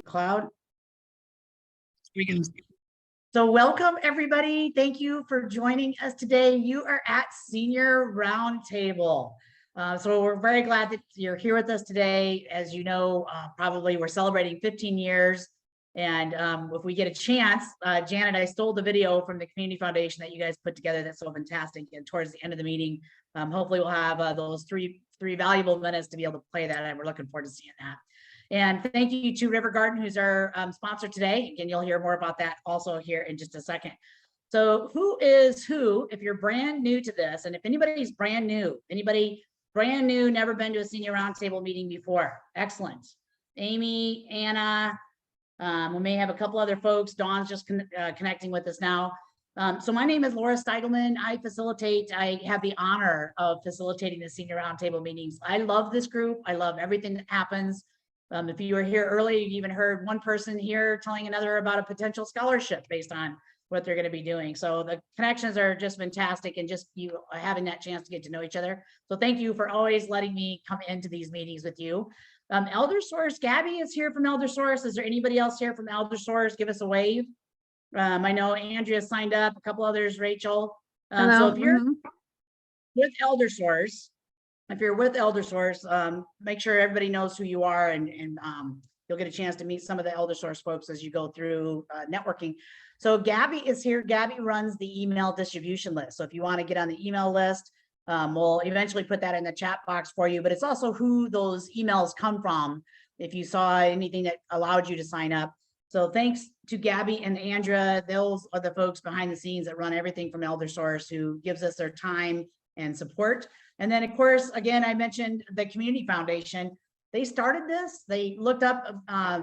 Cloud. We can. So welcome everybody. Thank you for joining us today. You are at Senior Roundtable. So we're very glad that you're here with us today. As you know, probably we're celebrating 15 years. And if we get a chance, Janet, I stole the video from the Community Foundation that you guys put together. That's so fantastic. And towards the end of the meeting, hopefully we'll have those three valuable minutes to be able to play that. And we're looking forward to seeing that. And thank you to River Garden, who's our sponsor today. Again, you'll hear more about that also here in just a second. So who is who, if you're brand new to this, and if anybody's brand new, never been to a Senior Roundtable meeting before, excellent. Amy, Anna, we may have a couple other folks. Dawn's just connecting with us now. So my name is Laura Steigelman. I have the honor of facilitating the Senior Roundtable meetings. I love this group. I love everything that happens. If you were here early, you even heard one person here telling another about a potential scholarship based on what they're going to be doing. So the connections are just fantastic, and just you having that chance to get to know each other. So thank you for always letting me come into these meetings with you. ElderSource, Gabby is here from ElderSource. Is there anybody else here from ElderSource? Give us a wave. I know Andrea signed up, a couple others, Rachel. So if you're with ElderSource, make sure everybody knows who you are, and you'll get a chance to meet some of the ElderSource folks as you go through networking. So Gabby is here. Gabby runs the email distribution list. So if you want to get on the email list, we'll eventually put that in the chat box for you, but it's also who those emails come from if you saw anything that allowed you to sign up. So thanks to Gabby and Andrea. Those are the folks behind the scenes that run everything from ElderSource, who gives us their time and support. And then, of course, again, I mentioned the Community Foundation. They started this. They looked up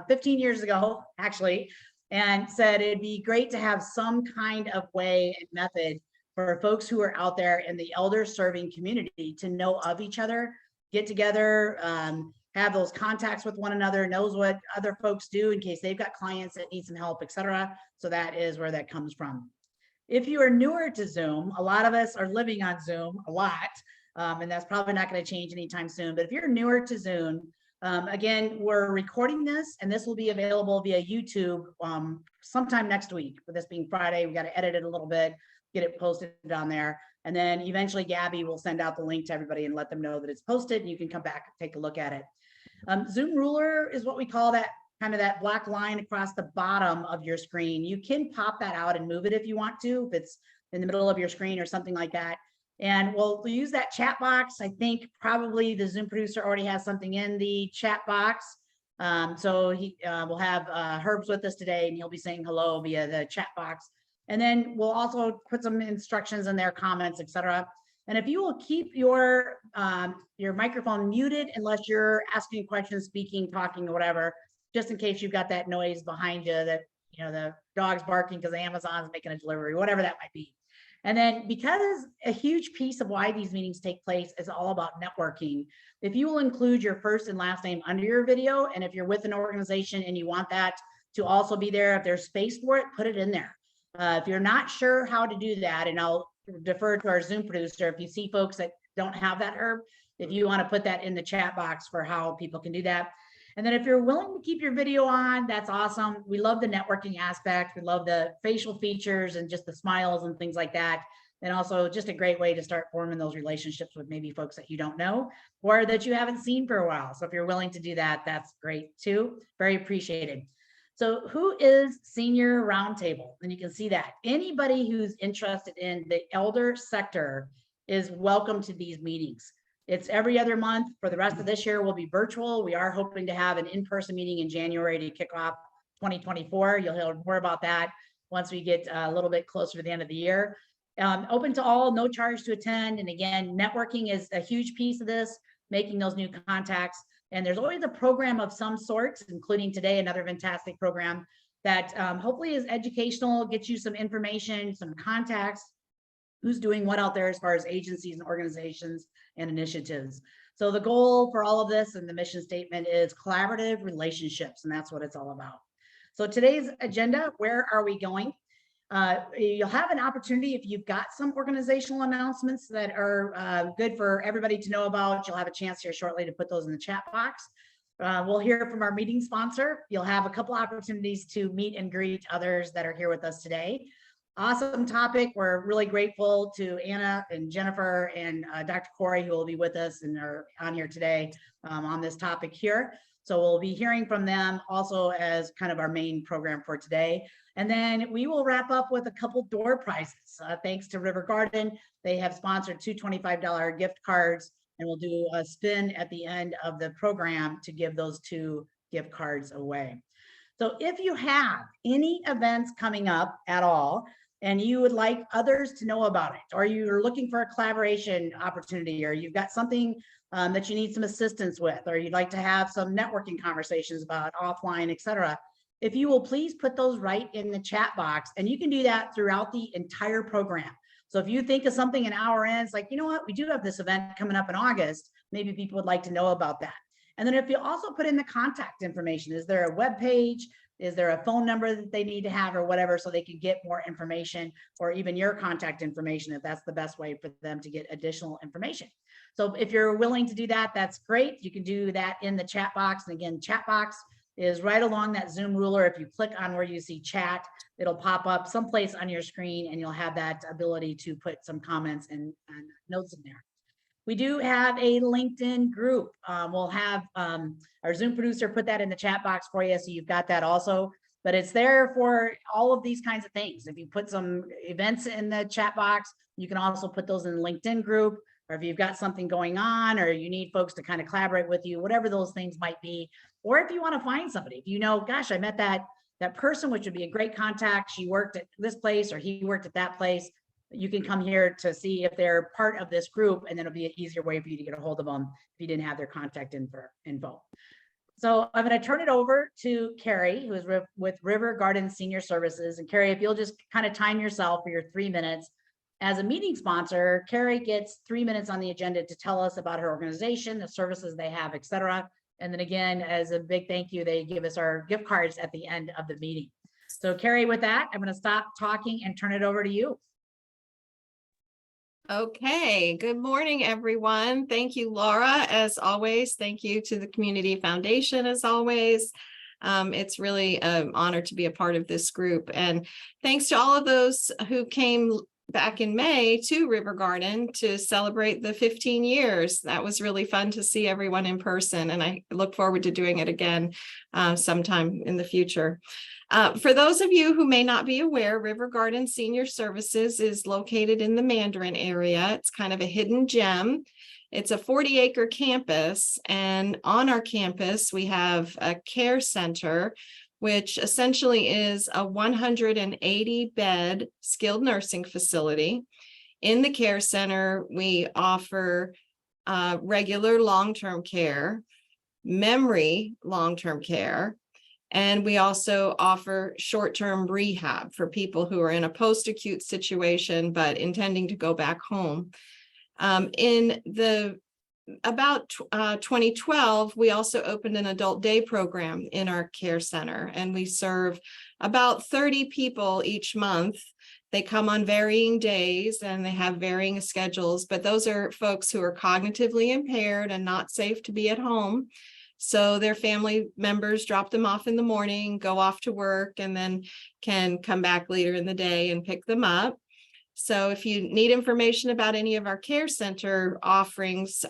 15 years ago, actually, and said it'd be great to have some kind of way and method for folks who are out there in the elder serving community to know of each other, get together, have those contacts with one another, knows what other folks do in case they've got clients that need some help, etc. So that is where that comes from. If you are newer to Zoom, a lot of us are living on Zoom a lot. And that's probably not going to change anytime soon. But if you're newer to Zoom, again, we're recording this, and this will be available via YouTube sometime next week. With this being Friday, we got to edit it a little bit, get it posted on there. And then eventually Gabby will send out the link to everybody and let them know that it's posted, and you can come back and take a look at it. Zoom ruler is what we call that, kind of that black line across the bottom of your screen. You can pop that out and move it if you want to, if it's in the middle of your screen or something like that. And we'll use that chat box. I think probably the Zoom producer already has something in the chat box. So we'll have Herbs with us today, and he'll be saying hello via the chat box. And then we'll also put some instructions in there, comments, etc. And if you will keep your microphone muted unless you're asking questions, speaking, talking, or whatever, just in case you've got that noise behind you that, the dog's barking because Amazon's making a delivery, whatever that might be. And then, because a huge piece of why these meetings take place is all about networking, if you will include your first and last name under your video, and if you're with an organization and you want that to also be there, if there's space for it, put it in there. If you're not sure how to do that, and I'll defer to our Zoom producer, if you see folks that don't have that, Herb, if you want to put that in the chat box for how people can do that. And then if you're willing to keep your video on, that's awesome. We love the networking aspect. We love the facial features and just the smiles and things like that. And also just a great way to start forming those relationships with maybe folks that you don't know or that you haven't seen for a while. So if you're willing to do that, that's great too. Very appreciated. So who is Senior Roundtable? And you can see that anybody who's interested in the elder sector is welcome to these meetings. It's every other month. For the rest of this year, we'll be virtual. We are hoping to have an in-person meeting in January to kick off 2024. You'll hear more about that once we get a little bit closer to the end of the year. Open to all, no charge to attend. And again, networking is a huge piece of this, making those new contacts. And there's always a program of some sorts, including today, another fantastic program that hopefully is educational, gets you some information, some contacts, who's doing what out there as far as agencies and organizations and initiatives. So the goal for all of this and the mission statement is collaborative relationships, and that's what it's all about. So today's agenda, where are we going? You'll have an opportunity if you've got some organizational announcements that are good for everybody to know about. You'll have a chance here shortly to put those in the chat box. We'll hear from our meeting sponsor. You'll have a couple opportunities to meet and greet others that are here with us today. Awesome topic. We're really grateful to Anna and Jennifer and Dr. Corey, who will be with us and are on here today on this topic here. So we'll be hearing from them also as kind of our main program for today. And then we will wrap up with a couple door prizes. Thanks to River Garden. They have sponsored two $25 gift cards, and we'll do a spin at the end of the program to give those 2 gift cards away. So if you have any events coming up at all, and you would like others to know about it, or you're looking for a collaboration opportunity, or you've got something that you need some assistance with, or you'd like to have some networking conversations about offline, etc., if you will please put those right in the chat box, and you can do that throughout the entire program. So if you think of something an hour in, it's like, you know what, we do have this event coming up in August, maybe people would like to know about that. And then if you also put in the contact information, is there a web page? Is there a phone number that they need to have or whatever, so they can get more information, or even your contact information if that's the best way for them to get additional information. So if you're willing to do that, that's great. You can do that in the chat box. And again, chat box is right along that Zoom ruler. If you click on where you see chat, it'll pop up someplace on your screen, and you'll have that ability to put some comments and notes in there. We do have a LinkedIn group. We'll have our Zoom producer put that in the chat box for you, so you've got that also. But it's there for all of these kinds of things. If you put some events in the chat box, you can also put those in the LinkedIn group, or if you've got something going on, or you need folks to kind of collaborate with you, whatever those things might be. Or if you want to find somebody, if you know, gosh, I met that person, which would be a great contact. She worked at this place, or he worked at that place. You can come here to see if they're part of this group, and then it'll be an easier way for you to get a hold of them if you didn't have their contact info. So I'm going to turn it over to Carrie, who is with River Garden Senior Services. And Carrie, if you'll just kind of time yourself for your 3 minutes. As a meeting sponsor, Carrie gets 3 minutes on the agenda to tell us about her organization, the services they have, et cetera. And then again, as a big thank you, they give us our gift cards at the end of the meeting. So Carrie, with that, I'm going to stop talking and turn it over to you. Okay, good morning, everyone. Thank you, Laura, as always. Thank you to the Community Foundation, as always. It's really an honor to be a part of this group. And thanks to all of those who came back in May to River Garden to celebrate the 15 years. That was really fun to see everyone in person, and I look forward to doing it again sometime in the future. For those of you who may not be aware, River Garden Senior Services is located in the Mandarin area. It's kind of a hidden gem. It's a 40-acre campus, and on our campus, we have a care center, which essentially is a 180-bed skilled nursing facility. In the care center, we offer regular long-term care, memory long-term care, and we also offer short-term rehab for people who are in a post-acute situation but intending to go back home. In about 2012, we also opened an adult day program in our care center, and we serve about 30 people each month. They come on varying days and they have varying schedules, but those are folks who are cognitively impaired and not safe to be at home. So their family members drop them off in the morning, go off to work, and then can come back later in the day and pick them up. So if you need information about any of our care center offerings,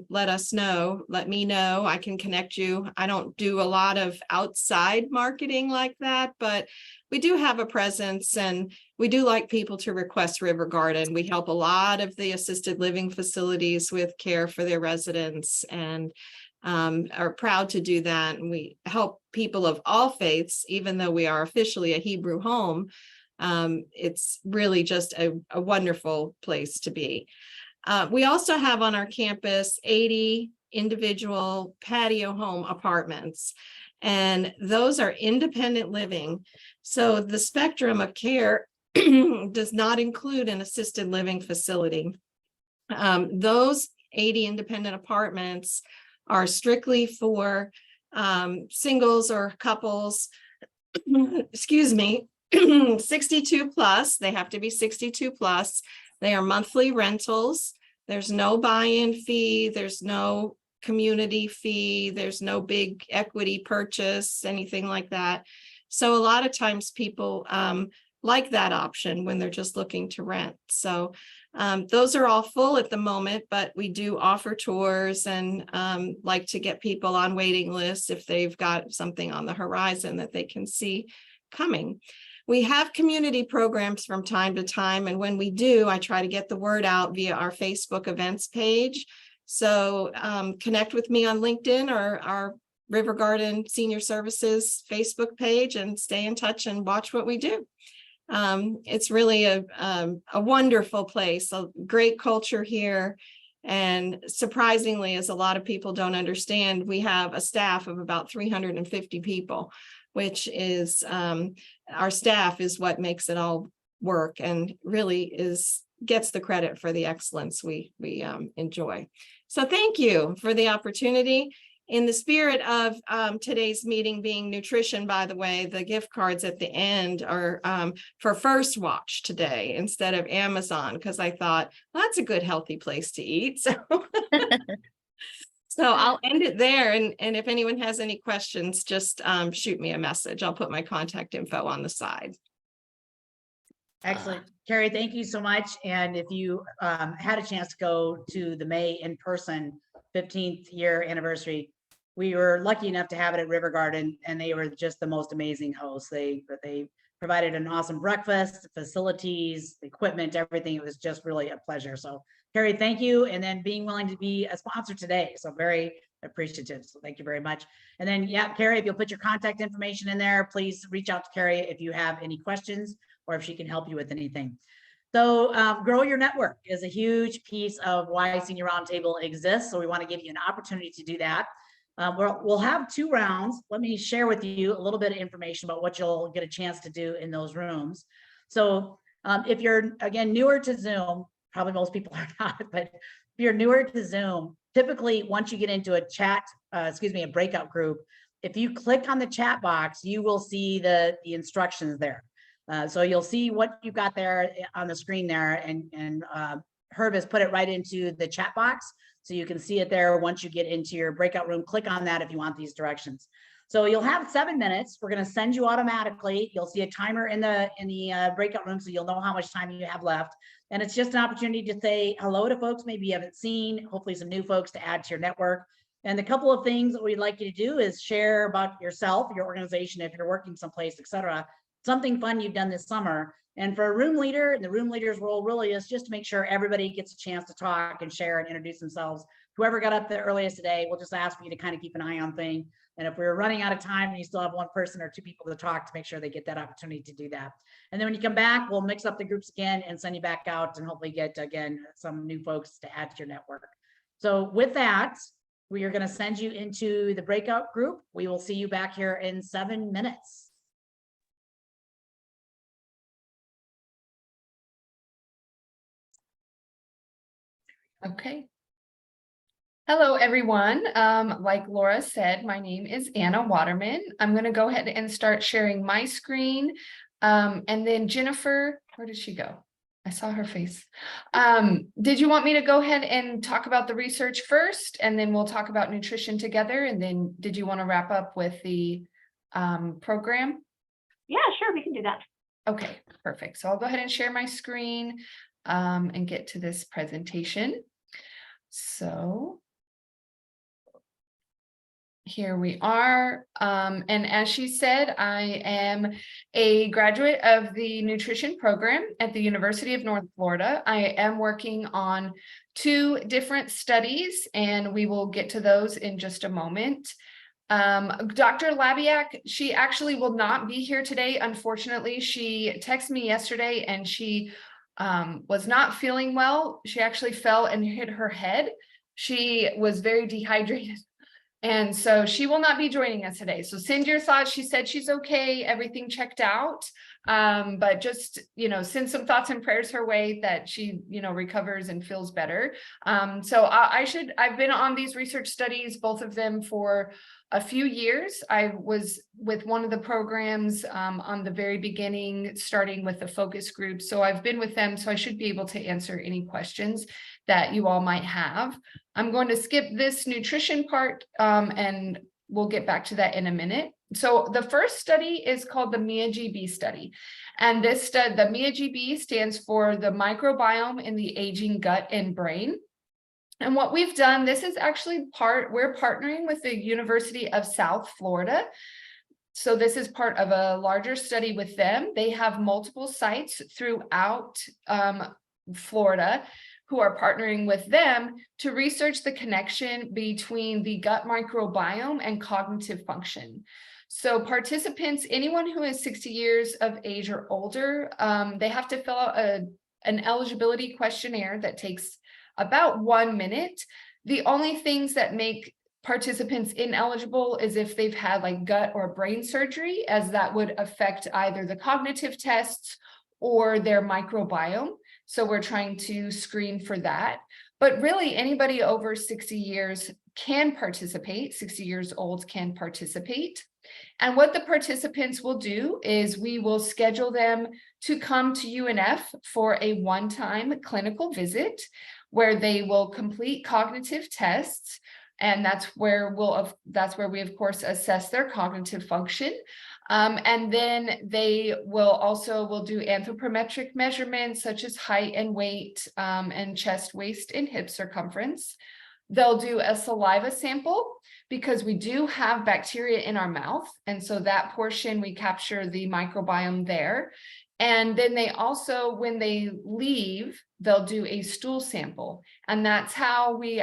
let us know. Let me know. I can connect you. I don't do a lot of outside marketing like that, but we do have a presence, and we do like people to request River Garden. We help a lot of the assisted living facilities with care for their residents, and are proud to do that. And we help people of all faiths, even though we are officially a Hebrew home. It's really just a wonderful place to be. We also have on our campus 80 individual patio home apartments, and those are independent living. So the spectrum of care does not include an assisted living facility. Those 80 independent apartments are strictly for singles or couples, excuse me, 62 plus. They have to be 62 plus. They are monthly rentals. There's no buy-in fee. There's no community fee. There's no big equity purchase, anything like that. So a lot of times people like that option when they're just looking to rent. So those are all full at the moment, but we do offer tours and like to get people on waiting lists if they've got something on the horizon that they can see coming. We have community programs from time to time, and when we do, I try to get the word out via our Facebook events page. So connect with me on LinkedIn or our River Garden Senior Services Facebook page and stay in touch and watch what we do. It's really a wonderful place, a great culture here. And surprisingly, as a lot of people don't understand, we have a staff of about 350 people, which is our staff is what makes it all work and really gets the credit for the excellence we enjoy. So thank you for the opportunity. In the spirit of today's meeting being nutrition, by the way, the gift cards at the end are for First Watch today instead of Amazon, because I thought, well, that's a good healthy place to eat. So, so I'll end it there. And if anyone has any questions, just shoot me a message. I'll put my contact info on the side. Excellent. Carrie, thank you so much. And if you had a chance to go to the May in-person 15th year anniversary, we were lucky enough to have it at River Garden, and they were just the most amazing hosts. They provided an awesome breakfast, facilities, equipment, everything. It was just really a pleasure. So Carrie, thank you. And then being willing to be a sponsor today. So very appreciative. So thank you very much. And then, yeah, Carrie, if you'll put your contact information in there, please reach out to Carrie if you have any questions or if she can help you with anything. So grow your network is a huge piece of why Senior Roundtable exists. So we want to give you an opportunity to do that. We'll have 2 rounds. Let me share with you a little bit of information about what you'll get a chance to do in those rooms. So if you're, again, newer to Zoom, probably most people are not, but if you're newer to Zoom, typically once you get into a breakout group, if you click on the chat box, you will see the instructions there. So you'll see what you've got there on the screen there, and Herb has put it right into the chat box. So you can see it there once you get into your breakout room. Click on that if you want these directions. So you'll have 7 minutes. We're going to send you automatically. You'll see a timer in the breakout room, so you'll know how much time you have left. And it's just an opportunity to say hello to folks maybe you haven't seen, hopefully some new folks to add to your network. And the couple of things that we'd like you to do is share about yourself, your organization, if you're working someplace, etc. Something fun you've done this summer. And for a room leader, and the room leader's role really is just to make sure everybody gets a chance to talk and share and introduce themselves. Whoever got up the earliest today, we'll just ask you to kind of keep an eye on things. And if we're running out of time and you still have 1 person or 2 people to talk, to make sure they get that opportunity to do that. And then when you come back, we'll mix up the groups again and send you back out and hopefully get, again, some new folks to add to your network. So with that, we are going to send you into the breakout group. We will see you back here in 7 minutes. Okay. Hello, everyone. Like Laura said, my name is Anna Waterman. I'm going to go ahead and start sharing my screen. And then Jennifer, where did she go? I saw her face. Did you want me to go ahead and talk about the research first, and then we'll talk about nutrition together? And then did you want to wrap up with the program? Yeah, sure, we can do that. Okay, perfect. So I'll go ahead and share my screen and get to this presentation. So here we are. And as she said, I am a graduate of the nutrition program at the University of North Florida. I am working on 2 different studies, and we will get to those in just a moment. Dr. Labiak, she actually will not be here today. Unfortunately, she texted me yesterday and she was not feeling well. She actually fell and hit her head. She was very dehydrated. And so she will not be joining us today. So send your thoughts. She said she's okay. Everything checked out. But just, send some thoughts and prayers her way that she, recovers and feels better. So I've been on these research studies, both of them for a few years. I was with one of the programs on the very beginning, starting with the focus group. So I've been with them, so I should be able to answer any questions that you all might have. I'm going to skip this nutrition part and we'll get back to that in a minute. So the first study is called the MIA-GB study. And this study, the MIA-GB stands for the microbiome in the aging gut and brain. And what we've done, this is actually we're partnering with the University of South Florida. So this is part of a larger study with them. They have multiple sites throughout Florida who are partnering with them to research the connection between the gut microbiome and cognitive function. So participants, anyone who is 60 years of age or older, they have to fill out an eligibility questionnaire that takes about 1 minute. The only things that make participants ineligible is if they've had like gut or brain surgery, as that would affect either the cognitive tests or their microbiome. So we're trying to screen for that. But really anybody over 60 years can participate, 60 years old can participate. And what the participants will do is we will schedule them to come to UNF for a one-time clinical visit where they will complete cognitive tests. And that's where we of course assess their cognitive function. And then they will do anthropometric measurements such as height and weight, and chest, waist, and hip circumference. They'll do a saliva sample because we do have bacteria in our mouth. And so that portion, we capture the microbiome there. And then they also, when they leave, they'll do a stool sample. And that's how we,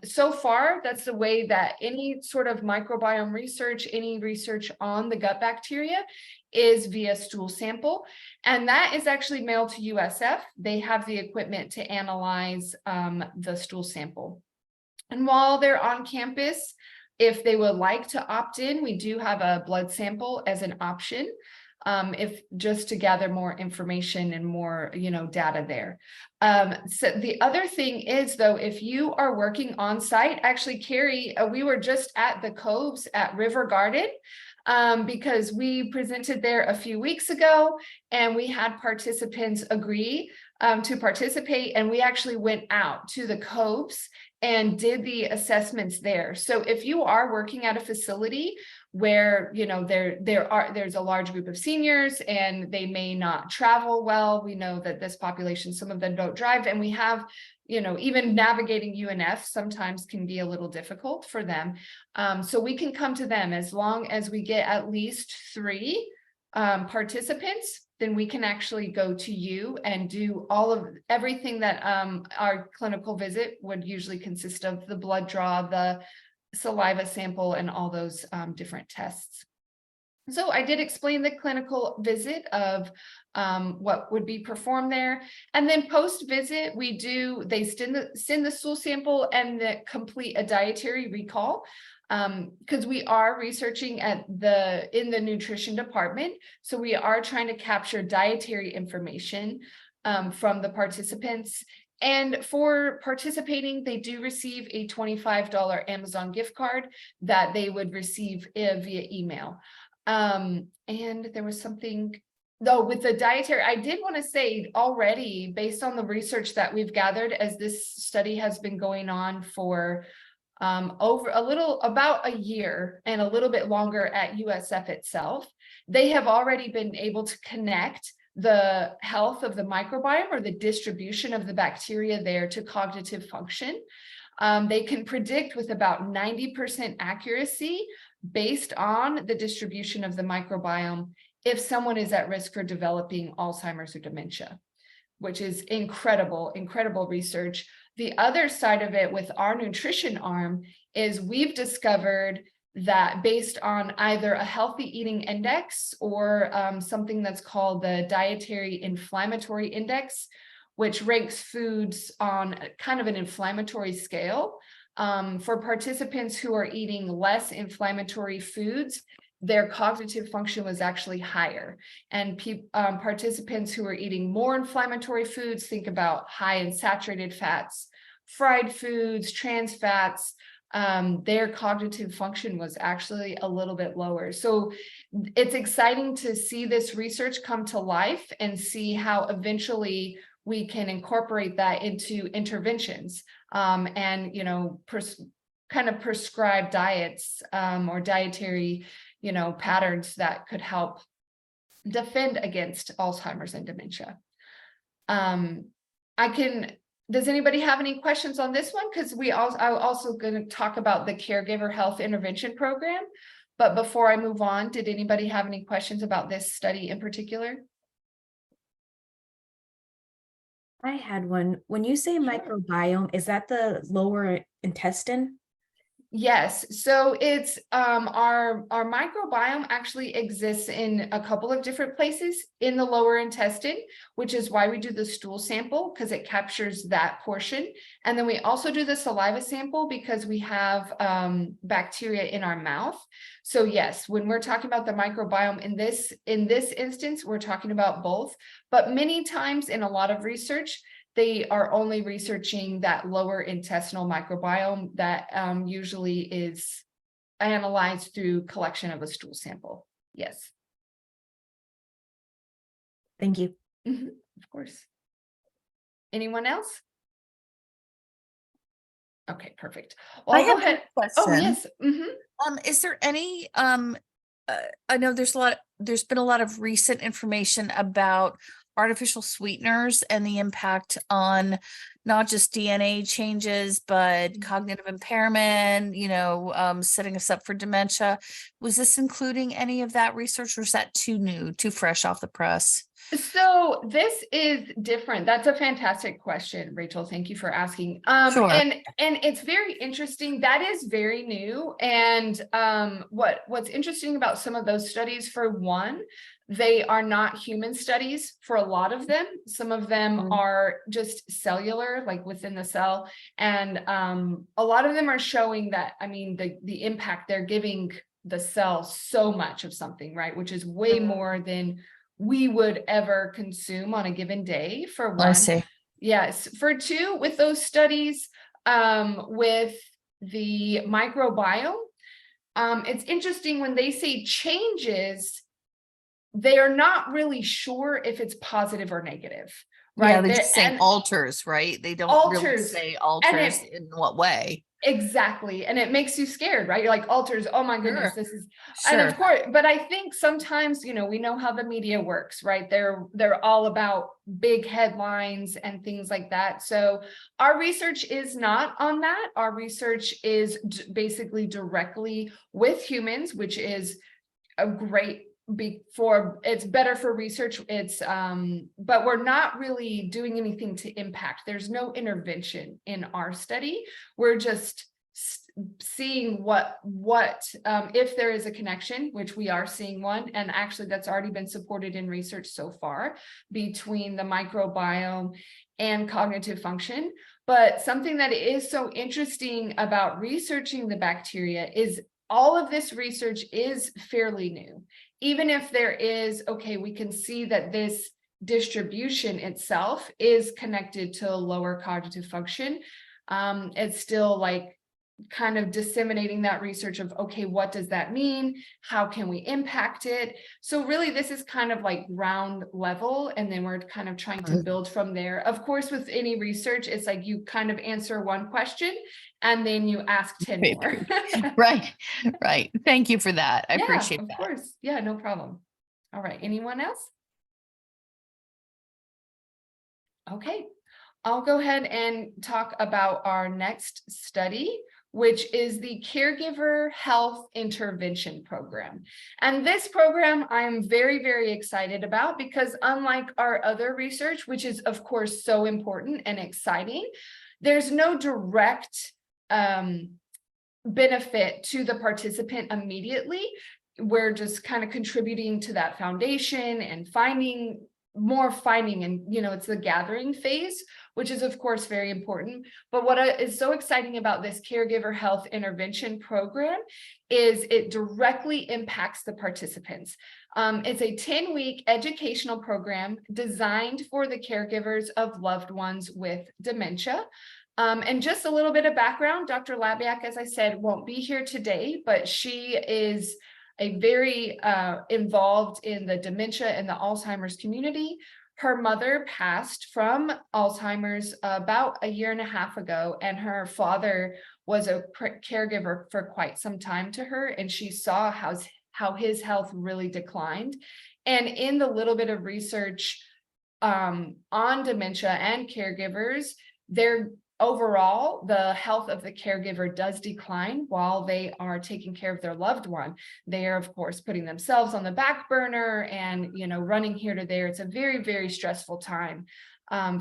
so far, that's the way that any sort of microbiome research, any research on the gut bacteria is via stool sample. And that is actually mailed to USF. They have the equipment to analyze the stool sample. And while they're on campus, if they would like to opt in, we do have a blood sample as an option. If just to gather more information and more, data there. So the other thing is though, if you are working on site, actually Carrie, we were just at the Coves at River Garden because we presented there a few weeks ago and we had participants agree to participate, and we actually went out to the Coves and did the assessments there. So if you are working at a facility where there's a large group of seniors and they may not travel well, we know that this population, some of them don't drive, and we have, even navigating UNF sometimes can be a little difficult for them. So we can come to them as long as we get at least 3 participants, then we can actually go to you and do everything that our clinical visit would usually consist of: the blood draw, the saliva sample, and all those different tests. So I did explain the clinical visit of what would be performed there. And then post-visit, they send the stool sample and complete a dietary recall. Because we are researching in the nutrition department. So we are trying to capture dietary information from the participants. And for participating, they do receive a $25 Amazon gift card that they would receive via email. And there was something, though, with the dietary, I did want to say already, based on the research that we've gathered, as this study has been going on for about a year and a little bit longer at USF itself, they have already been able to connect the health of the microbiome or the distribution of the bacteria there to cognitive function. They can predict with about 90% accuracy based on the distribution of the microbiome if someone is at risk for developing Alzheimer's or dementia, which is incredible research. The other side of it with our nutrition arm is we've discovered that based on either a healthy eating index or something that's called the dietary inflammatory index, which ranks foods on kind of an inflammatory scale. For participants who are eating less inflammatory foods, their cognitive function was actually higher. And participants who are eating more inflammatory foods, think about high in saturated fats, fried foods, trans fats, their cognitive function was actually a little bit lower. So it's exciting to see this research come to life and see how eventually we can incorporate that into interventions, and, kind of prescribe diets, or dietary, patterns that could help defend against Alzheimer's and dementia. Does anybody have any questions on this one? Because I'm also going to talk about the Caregiver Health Intervention Program. But before I move on, did anybody have any questions about this study in particular? I had one. When you say microbiome, is that the lower intestine? Yes, so it's our microbiome actually exists in a couple of different places in the lower intestine, which is why we do the stool sample, because it captures that portion. And then we also do the saliva sample because we have bacteria in our mouth. So yes, when we're talking about the microbiome in this instance, we're talking about both. But many times in a lot of research, they are only researching that lower intestinal microbiome that usually is analyzed through collection of a stool sample. Yes. Thank you. Of course. Anyone else? Okay, perfect. Well, I I'll go have a ahead. question. Oh, yes. Is there any, I know there's been a lot of recent information about artificial sweeteners and the impact on not just DNA changes, but cognitive impairment, setting us up for dementia. Was this including any of that research, or is that too new, too fresh off the press? So this is different. That's a fantastic question, Rachel. Thank you for asking. Sure. And it's very interesting. That is very new. And what's interesting about some of those studies, for one, they are not human studies for a lot of them. Some of them are just cellular, like within the cell. And a lot of them are showing that, the impact they're giving the cell so much of something, right? Which is way more than we would ever consume on a given day, for one. I see. Yes. For two, with those studies, with the microbiome, it's interesting when they say changes, they are not really sure if it's positive or negative, right? Yeah, they're just saying alters, right? They don't really Alters. say alters in what way. Exactly. And it makes you scared, right? You're like, alters, oh my goodness, Sure. this is, and Sure. of course, but I think sometimes, we know how the media works, right? They're all about big headlines and things like that. So our research is not on that. Our research is basically directly with humans, which is a great it's better for research. It's but we're not really doing anything to impact. There's no intervention in our study. We're just seeing what if there is a connection, which we are seeing one, and actually that's already been supported in research so far, between the microbiome and cognitive function. But something that is so interesting about researching the bacteria is all of this research is fairly new. Even if there is, we can see that this distribution itself is connected to lower cognitive function. It's still like kind of disseminating that research of, what does that mean? How can we impact it? So really, this is kind of like ground level, and then we're kind of trying to build from there. Of course, with any research, it's like you kind of answer one question and then you ask 10 more. Right. Thank you for that. I Yeah, appreciate of that. course. Yeah, no problem. All right. Anyone else? Okay. I'll go ahead and talk about our next study, which is the Caregiver Health Intervention Program. And this program I'm very, very excited about, because unlike our other research, which is of course so important and exciting, there's no direct benefit to the participant immediately. We're just kind of contributing to that foundation and finding, and it's the gathering phase, which is of course very important. But what is so exciting about this Caregiver Health Intervention Program is it directly impacts the participants. It's a 10-week educational program designed for the caregivers of loved ones with dementia. And just a little bit of background, Dr. Labiak, as I said, won't be here today, but she is a very involved in the dementia and the Alzheimer's community. Her mother passed from Alzheimer's about a year and a half ago, and her father was a caregiver for quite some time to her, and she saw how his health really declined. And in the little bit of research on dementia and caregivers, overall, the health of the caregiver does decline while they are taking care of their loved one. They are, of course, putting themselves on the back burner and, running here to there. It's a very, very stressful time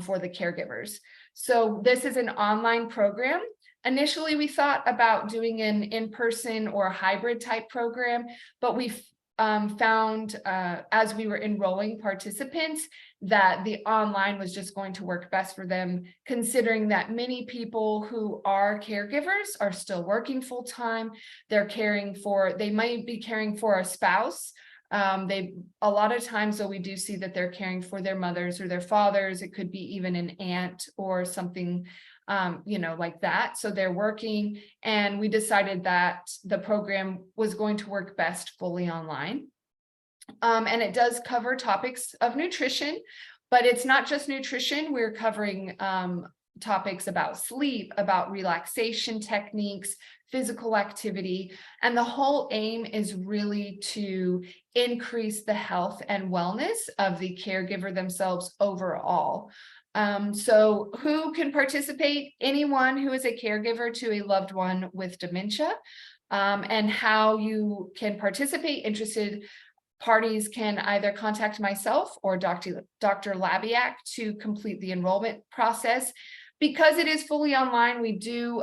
for the caregivers. So this is an online program. Initially, we thought about doing an in-person or hybrid type program, but we found as we were enrolling participants that the online was just going to work best for them, considering that many people who are caregivers are still working full time. They might be caring for a spouse. A lot of times though, we do see that they're caring for their mothers or their fathers. It could be even an aunt or something like that. So they're working, and we decided that the program was going to work best fully online. And it does cover topics of nutrition, but it's not just nutrition. We're covering topics about sleep, about relaxation techniques, physical activity, and the whole aim is really to increase the health and wellness of the caregiver themselves overall. So who can participate? Anyone who is a caregiver to a loved one with dementia. And how you can participate. Interested parties can either contact myself or Dr. Labiak to complete the enrollment process. Because it is fully online, we do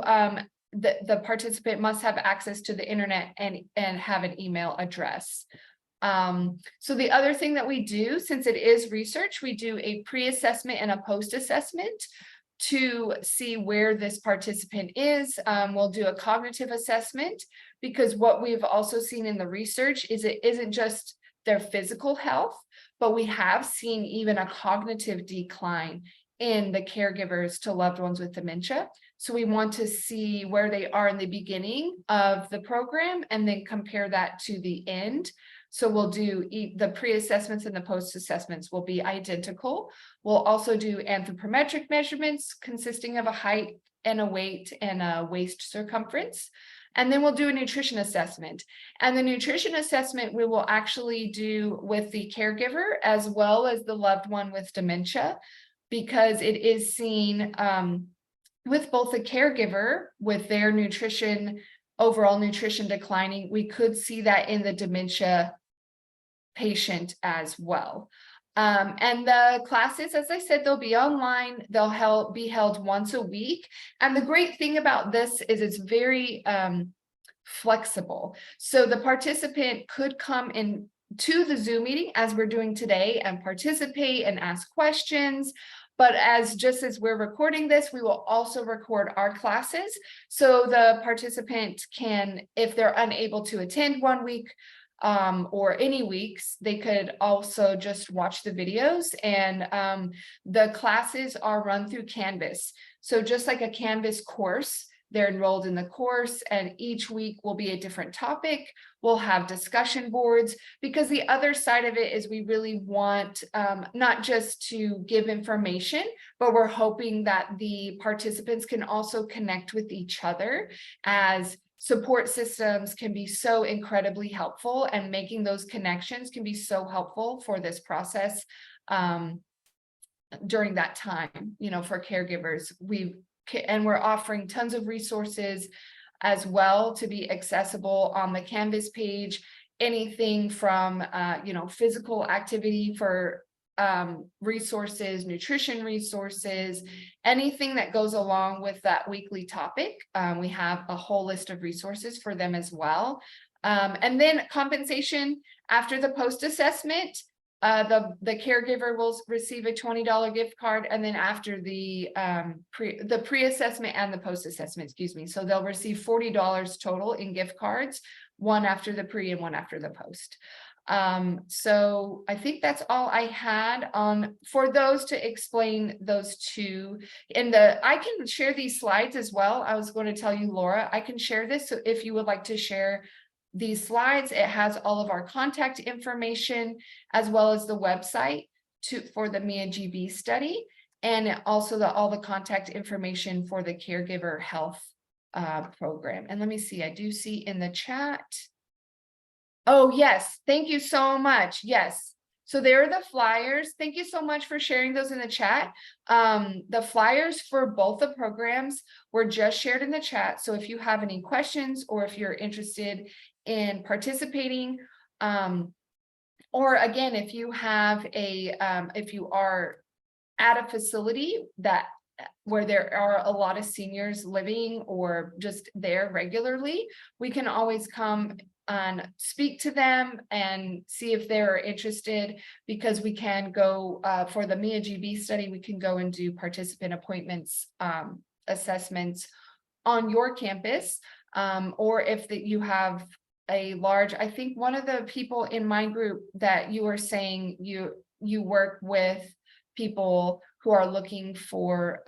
the participant must have access to the internet and have an email address. So the other thing that we do, since it is research, we do a pre-assessment and a post-assessment to see where this participant is. We'll do a cognitive assessment, because what we've also seen in the research is it isn't just their physical health, but we have seen even a cognitive decline in the caregivers to loved ones with dementia. So we want to see where they are in the beginning of the program and then compare that to the end. So we'll do the pre-assessments and the post-assessments will be identical. We'll also do anthropometric measurements consisting of a height and a weight and a waist circumference. And then we'll do a nutrition assessment. And the nutrition assessment we will actually do with the caregiver as well as the loved one with dementia, because it is seen with both the caregiver with their overall nutrition declining. We could see that in the dementia patient as well. And the classes, as I said, they'll be online. They'll be held once a week. And the great thing about this is it's very flexible. So the participant could come in to the Zoom meeting as we're doing today and participate and ask questions. But just as we're recording this, we will also record our classes. So the participant can, if they're unable to attend 1 week, or any weeks, they could also just watch the videos. And the classes are run through Canvas. So just like a Canvas course, they're enrolled in the course, and each week will be a different topic. We'll have discussion boards, because the other side of it is we really want not just to give information, but we're hoping that the participants can also connect with each other, as support systems can be so incredibly helpful, and making those connections can be so helpful for this process during that time, for caregivers. We're offering tons of resources as well to be accessible on the Canvas page, anything from, physical activity for resources, nutrition resources, anything that goes along with that weekly topic. We have a whole list of resources for them as well. And then compensation after the post-assessment, the caregiver will receive a $20 gift card, and then after the pre-assessment and the post-assessment, so they'll receive $40 total in gift cards, one after the pre and one after the post. So I think that's all I had on for those to explain those two. I can share these slides as well. I was going to tell you, Laura, I can share this. So if you would like to share these slides, it has all of our contact information as well as the website for the MIA-GB study, and also all the contact information for the caregiver health program. And let me see, I do see in the chat. Oh, yes. Thank you so much. Yes. So there are the flyers. Thank you so much for sharing those in the chat. The flyers for both the programs were just shared in the chat. So if you have any questions or if you're interested in participating, or again, if you have if you are at a facility where there are a lot of seniors living or just there regularly, we can always come and speak to them and see if they're interested, because we can go for the MIA-GB study, we can go and do participant appointments, assessments on your campus, or if you have a large, I think one of the people in my group that you were saying you work with people who are looking for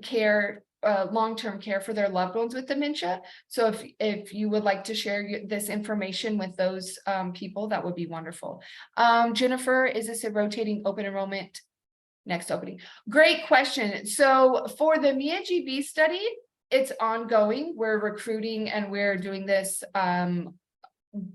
care, long-term care for their loved ones with dementia. So if you would like to share this information with those people, that would be wonderful. Jennifer, is this a rotating open enrollment next opening? Great question. So for the MIA-GB study, it's ongoing. We're recruiting and we're doing this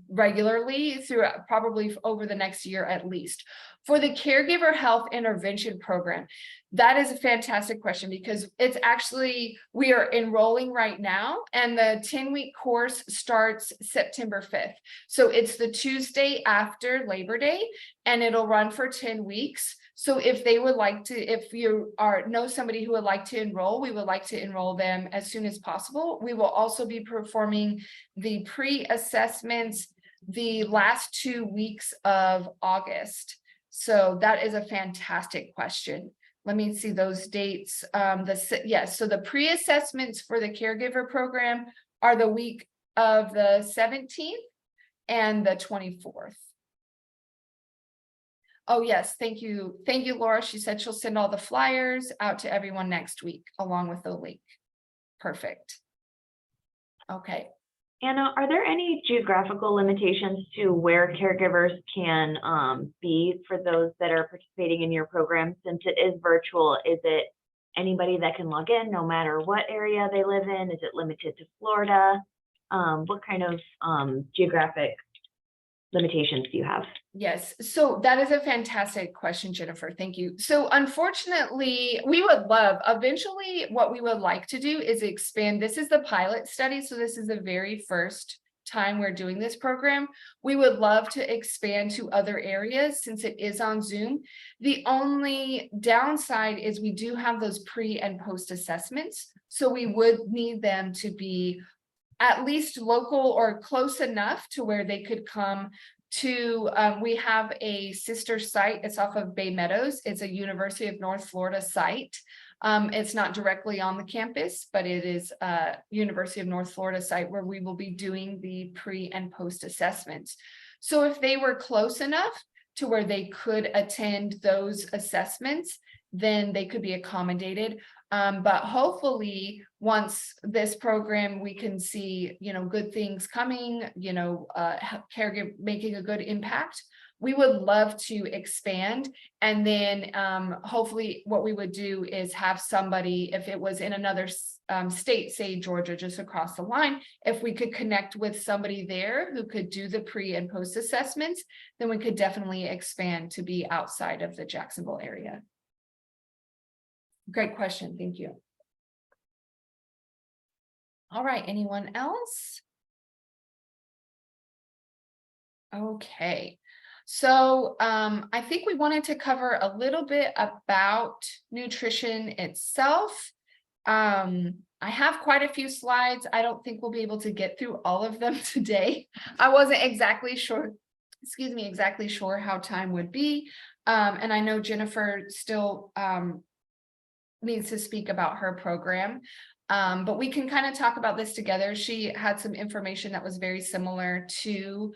regularly through probably over the next year at least. For the caregiver health intervention program, that is a fantastic question, because it's actually, we are enrolling right now, and the 10-week course starts September 5th. So it's the Tuesday after Labor Day, and it'll run for 10 weeks. So if they would like to, if you know somebody who would like to enroll, we would like to enroll them as soon as possible. We will also be performing the pre-assessments the last 2 weeks of August. So that is a fantastic question. Let me see those dates. Yes, so the pre-assessments for the caregiver program are the week of the 17th and the 24th. Oh, yes, thank you. Thank you, Laura. She said she'll send all the flyers out to everyone next week, along with the link. Perfect. Okay. Anna, are there any geographical limitations to where caregivers can be for those that are participating in your program? Since it is virtual, is it anybody that can log in no matter what area they live in? Is it limited to Florida? What kind of geographic limitations do you have? Yes, so that is a fantastic question, Jennifer. Thank you. So unfortunately, we would love, eventually what we would like to do is expand. This is the pilot study. So this is the very first time we're doing this program. We would love to expand to other areas since it is on Zoom. The only downside is we do have those pre and post assessments. So we would need them to be at least local or close enough to where they could come to, we have a sister site. It's off of Bay Meadows. It's a University of North Florida site. It's not directly on the campus, but it is a University of North Florida site where we will be doing the pre and post assessments. So if they were close enough to where they could attend those assessments, then they could be accommodated. But hopefully once this program, we can see, good things coming, caregiver making a good impact. We would love to expand. And then hopefully what we would do is have somebody, if it was in another state, say Georgia, just across the line, if we could connect with somebody there who could do the pre and post assessments, then we could definitely expand to be outside of the Jacksonville area. Great question. Thank you. All right. Anyone else? Okay. So I think we wanted to cover a little bit about nutrition itself. I have quite a few slides. I don't think we'll be able to get through all of them today. I wasn't exactly sure, exactly sure how time would be. And I know Jennifer still needs to speak about her program, but we can kind of talk about this together. She had some information that was very similar to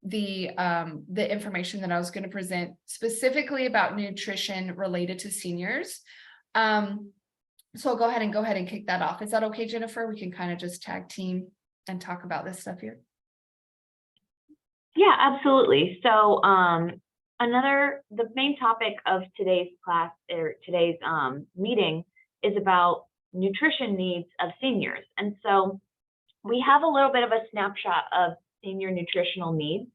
the information that I was going to present specifically about nutrition related to seniors. So I'll go ahead and kick that off. Is that okay, Jennifer? We can kind of just tag team and talk about this stuff here. Yeah, absolutely. So the main topic of today's class or today's meeting is about nutrition needs of seniors. And so we have a little bit of a snapshot of senior nutritional needs.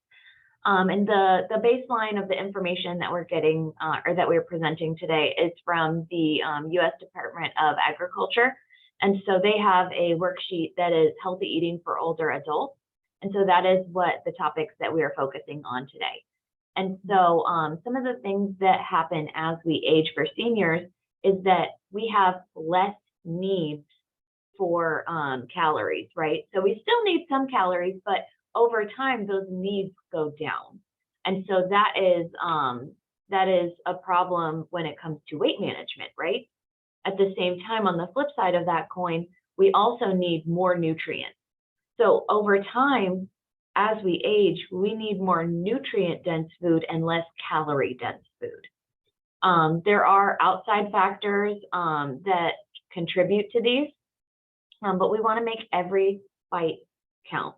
And the baseline of the information that we're getting or that we're presenting today is from the U.S. Department of Agriculture. And so they have a worksheet that is healthy eating for older adults. And so that is what the topics that we are focusing on today. And so some of the things that happen as we age for seniors is that we have less needs for calories, right? So we still need some calories, but over time those needs go down. And so that is a problem when it comes to weight management, right? At the same time, on the flip side of that coin, we also need more nutrients. So over time, as we age, we need more nutrient-dense food and less calorie-dense food. There are outside factors that contribute to these, but we want to make every bite count.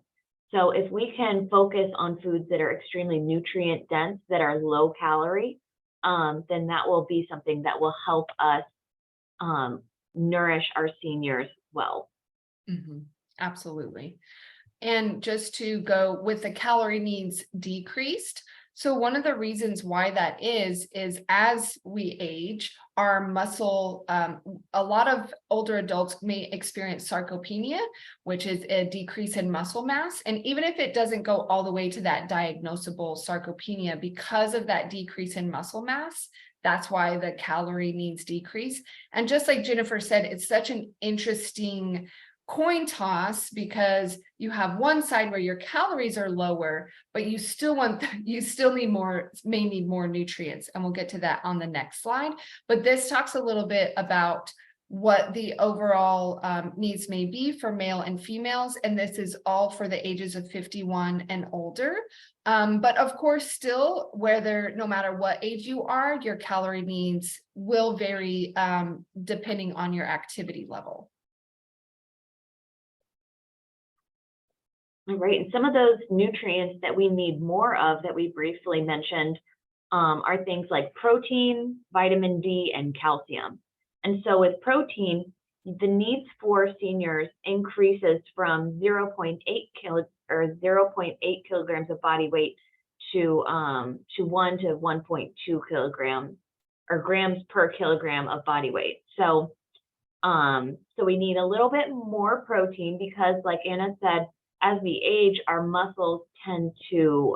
So if we can focus on foods that are extremely nutrient-dense, that are low calorie, then that will be something that will help us nourish our seniors well. Absolutely. And just to go with the calorie needs decreased. So one of the reasons why that is as we age, our muscle, a lot of older adults may experience sarcopenia, which is a decrease in muscle mass. And even if it doesn't go all the way to that diagnosable sarcopenia, because of that decrease in muscle mass, that's why the calorie needs decrease. And just like Jennifer said, it's such an interesting coin toss because you have one side where your calories are lower, but you still may need more nutrients. And we'll get to that on the next slide. But this talks a little bit about what the overall needs may be for male and females. And this is all for the ages of 51 and older. But of course, still, no matter what age you are, your calorie needs will vary depending on your activity level. All right, and some of those nutrients that we need more of that we briefly mentioned are things like protein, vitamin D, and calcium. And so with protein, the needs for seniors increases from 0.8 kilograms of body weight to 1 to 1.2 kilograms or grams per kilogram of body weight. So we need a little bit more protein because, like Anna said, as we age, our muscles tend to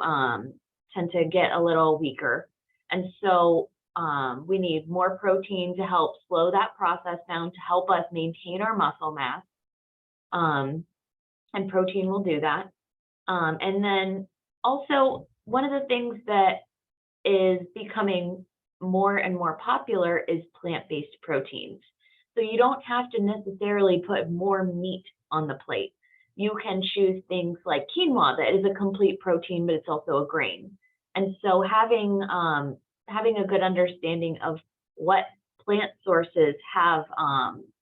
get a little weaker. And so we need more protein to help slow that process down, to help us maintain our muscle mass. And protein will do that. And then also, one of the things that is becoming more and more popular is plant-based proteins. So you don't have to necessarily put more meat on the plate. You can choose things like quinoa that is a complete protein, but it's also a grain. And so having a good understanding of what plant sources have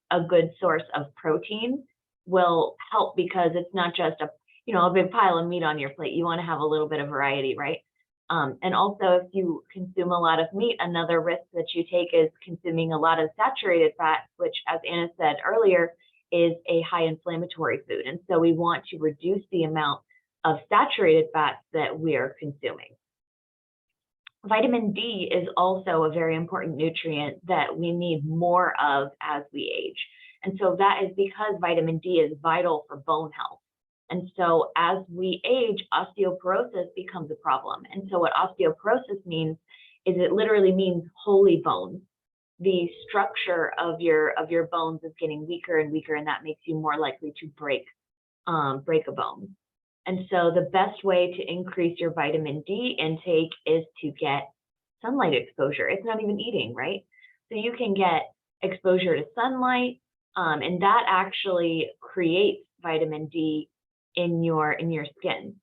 a good source of protein will help, because it's not just a big pile of meat on your plate. You want to have a little bit of variety, right? And also, if you consume a lot of meat, another risk that you take is consuming a lot of saturated fats, which, as Anna said earlier, is a high inflammatory food. And so we want to reduce the amount of saturated fats that we are consuming. Vitamin D is also a very important nutrient that we need more of as we age. And so that is because vitamin D is vital for bone health. And so as we age, osteoporosis becomes a problem. And so what osteoporosis means is it literally means holy bones. The structure of your bones is getting weaker and weaker, and that makes you more likely to break a bone. And so the best way to increase your vitamin D intake is to get sunlight exposure. It's not even eating, right? So you can get exposure to sunlight, and that actually creates vitamin D in your skin.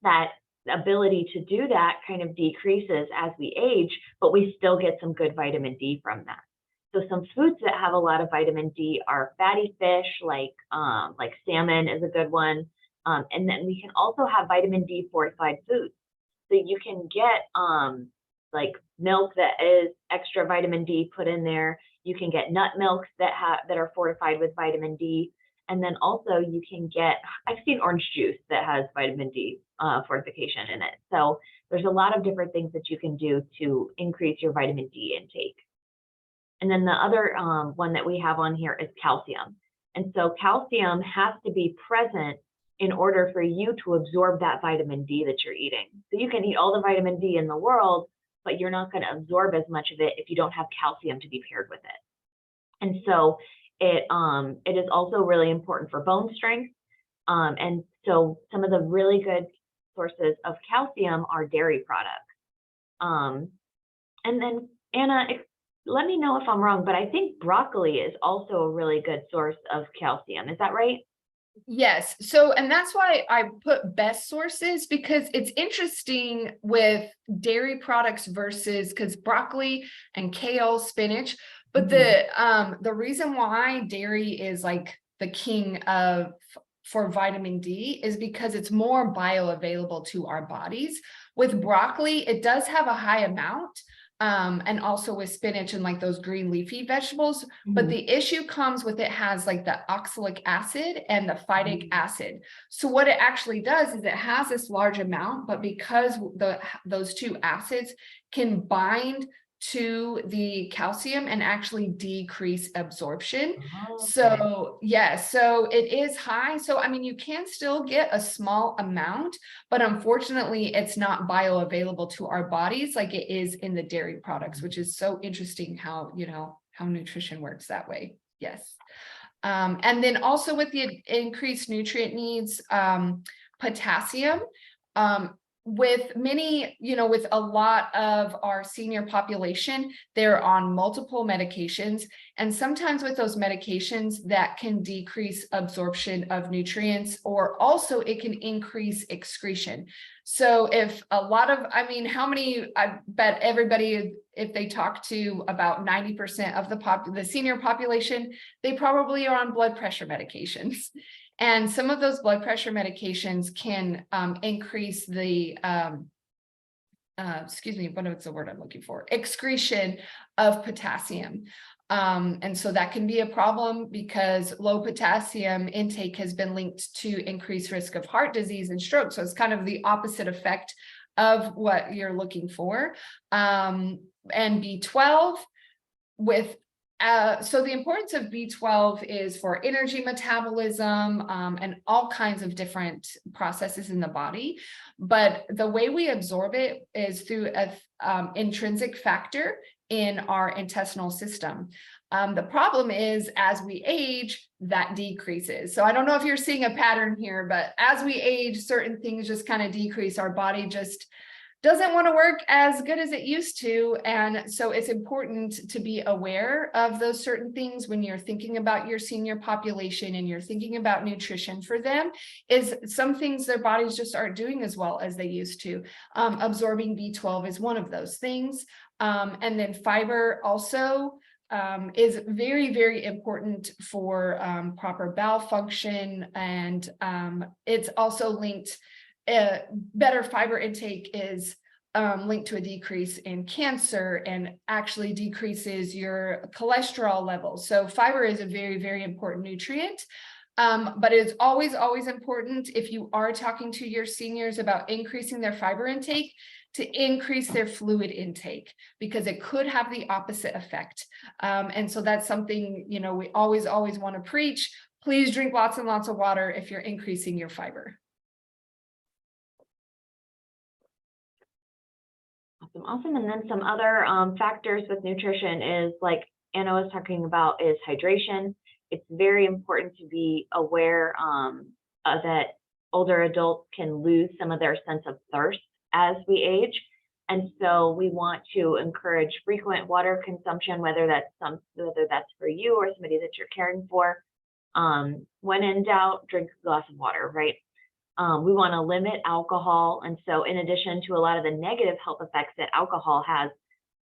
that ability to do that kind of decreases as we age, but we still get some good vitamin D from that. So some foods that have a lot of vitamin D are fatty fish, like salmon is a good one. And then we can also have vitamin D fortified foods. So you can get like milk that is extra vitamin D put in there. You can get nut milks that are fortified with vitamin D. And then also you can get, I've seen orange juice that has vitamin D fortification in it. So there's a lot of different things that you can do to increase your vitamin D intake. And then the other one that we have on here is calcium. And so calcium has to be present in order for you to absorb that vitamin D that you're eating. So you can eat all the vitamin D in the world, but you're not going to absorb as much of it if you don't have calcium to be paired with it. And so it is also really important for bone strength. And so some of the really good sources of calcium are dairy products. And then Anna, let me know if I'm wrong, but I think broccoli is also a really good source of calcium. Is that right? Yes. So, and that's why I put best sources, because it's interesting with dairy products versus, because broccoli and kale, spinach, but the reason why dairy is like the king for vitamin D is because it's more bioavailable to our bodies. With broccoli, it does have a high amount. And also with spinach and like those green leafy vegetables, but the issue comes with it has like the oxalic acid and the phytic acid. So what it actually does is it has this large amount, but because those two acids can bind to the calcium and actually decrease absorption. Okay. So yes, so it is high. So I mean, you can still get a small amount, but unfortunately it's not bioavailable to our bodies like it is in the dairy products, which is so interesting how, how nutrition works that way. Yes. And then also with the increased nutrient needs, potassium, with many, with a lot of our senior population, they're on multiple medications. And sometimes with those medications that can decrease absorption of nutrients, or also it can increase excretion. So if a lot of, I bet everybody, if they talk to about 90% of the senior population, they probably are on blood pressure medications. And some of those blood pressure medications can increase the, what's the word I'm looking for? Excretion of potassium. And so that can be a problem because low potassium intake has been linked to increased risk of heart disease and stroke. So it's kind of the opposite effect of what you're looking for. And B12 so the importance of B12 is for energy metabolism and all kinds of different processes in the body. But the way we absorb it is through an intrinsic factor in our intestinal system. The problem is as we age, that decreases. So I don't know if you're seeing a pattern here, but as we age, certain things just kind of decrease. Our body just doesn't want to work as good as it used to. And so it's important to be aware of those certain things when you're thinking about your senior population and you're thinking about nutrition for them. Is some things their bodies just aren't doing as well as they used to. Absorbing B12 is one of those things. And then fiber also is very, very important for proper bowel function. And it's also linked. Better fiber intake is linked to a decrease in cancer and actually decreases your cholesterol levels. So fiber is a very, very important nutrient. But it's always important if you are talking to your seniors about increasing their fiber intake to increase their fluid intake, because it could have the opposite effect. And so that's something, we always want to preach. Please drink lots and lots of water if you're increasing your fiber. Awesome. And then some other factors with nutrition is, like Anna was talking about, is hydration. It's very important to be aware that older adults can lose some of their sense of thirst as we age. And so we want to encourage frequent water consumption, whether that's for you or somebody that you're caring for. When in doubt, drink a glass of water, right? We want to limit alcohol. And so in addition to a lot of the negative health effects that alcohol has,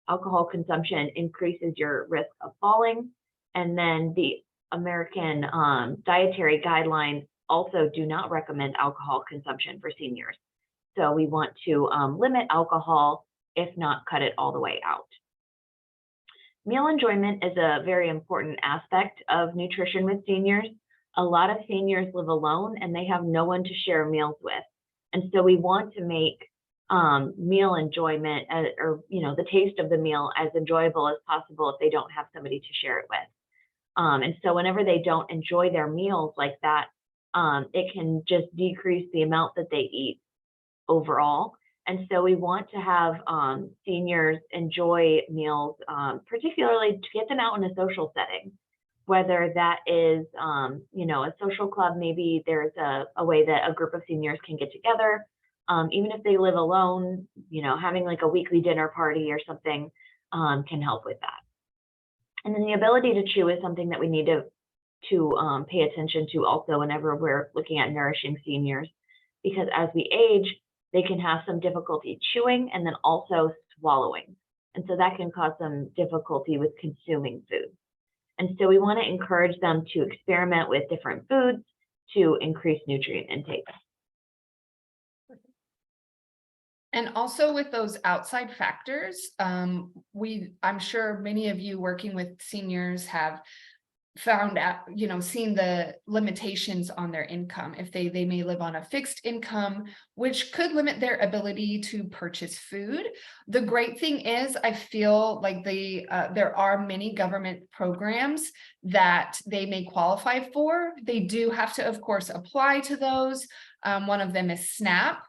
alcohol consumption increases your risk of falling. And then the American dietary guidelines also do not recommend alcohol consumption for seniors. So we want to limit alcohol, if not cut it all the way out. Meal enjoyment is a very important aspect of nutrition with seniors. A lot of seniors live alone and they have no one to share meals with. And so we want to make meal enjoyment or the taste of the meal as enjoyable as possible if they don't have somebody to share it with. And so whenever they don't enjoy their meals like that, it can just decrease the amount that they eat overall. And so we want to have seniors enjoy meals, particularly to get them out in a social setting, whether that is, a social club. Maybe there's a way that a group of seniors can get together. Even if they live alone, having like a weekly dinner party or something can help with that. And then the ability to chew is something that we need to pay attention to also whenever we're looking at nourishing seniors, because as we age, they can have some difficulty chewing and then also swallowing. And so that can cause some difficulty with consuming food. And so we want to encourage them to experiment with different foods to increase nutrient intake. And also with those outside factors, I'm sure many of you working with seniors have found out, seen the limitations on their income. If they may live on a fixed income, which could limit their ability to purchase food. The great thing is, I feel like there are many government programs that they may qualify for. They do have to, of course, apply to those. One of them is SNAP.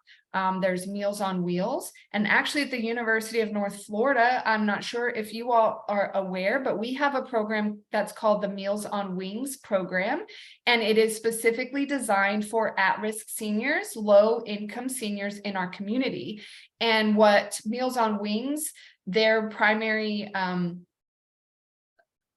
There's Meals on Wheels, and actually at the University of North Florida, I'm not sure if you all are aware, but we have a program that's called the Meals on Wings program, and it is specifically designed for at-risk seniors, low-income seniors in our community. And what Meals on Wings, their primary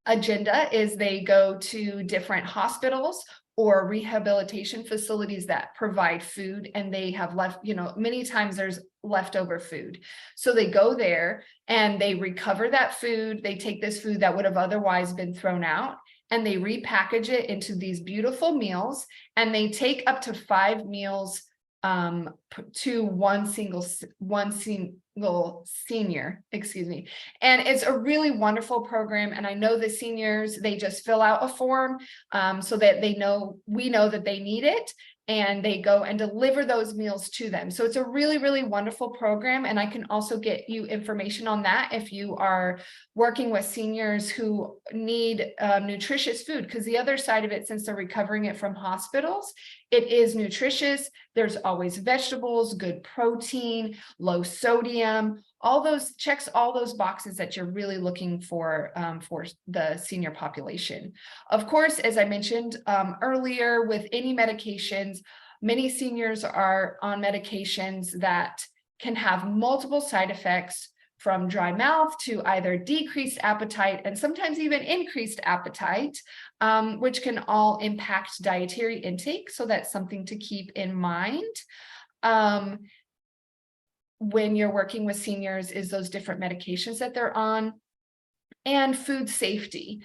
agenda is they go to different hospitals or rehabilitation facilities that provide food, and they have left, many times there's leftover food. So they go there and they recover that food. They take this food that would have otherwise been thrown out and they repackage it into these beautiful meals, and they take up to 5 meals to one single senior, and it's a really wonderful program. And I know the seniors, they just fill out a form so that we know that they need it, and they go and deliver those meals to them. So it's a really, really wonderful program. And I can also get you information on that if you are working with seniors who need nutritious food, because the other side of it, since they're recovering it from hospitals, it is nutritious. There's always vegetables, good protein, low sodium, checks all those boxes that you're really looking for the senior population. Of course, as I mentioned earlier, with any medications, many seniors are on medications that can have multiple side effects, from dry mouth to either decreased appetite and sometimes even increased appetite, which can all impact dietary intake. So that's something to keep in mind when you're working with seniors, is those different medications that they're on. And food safety.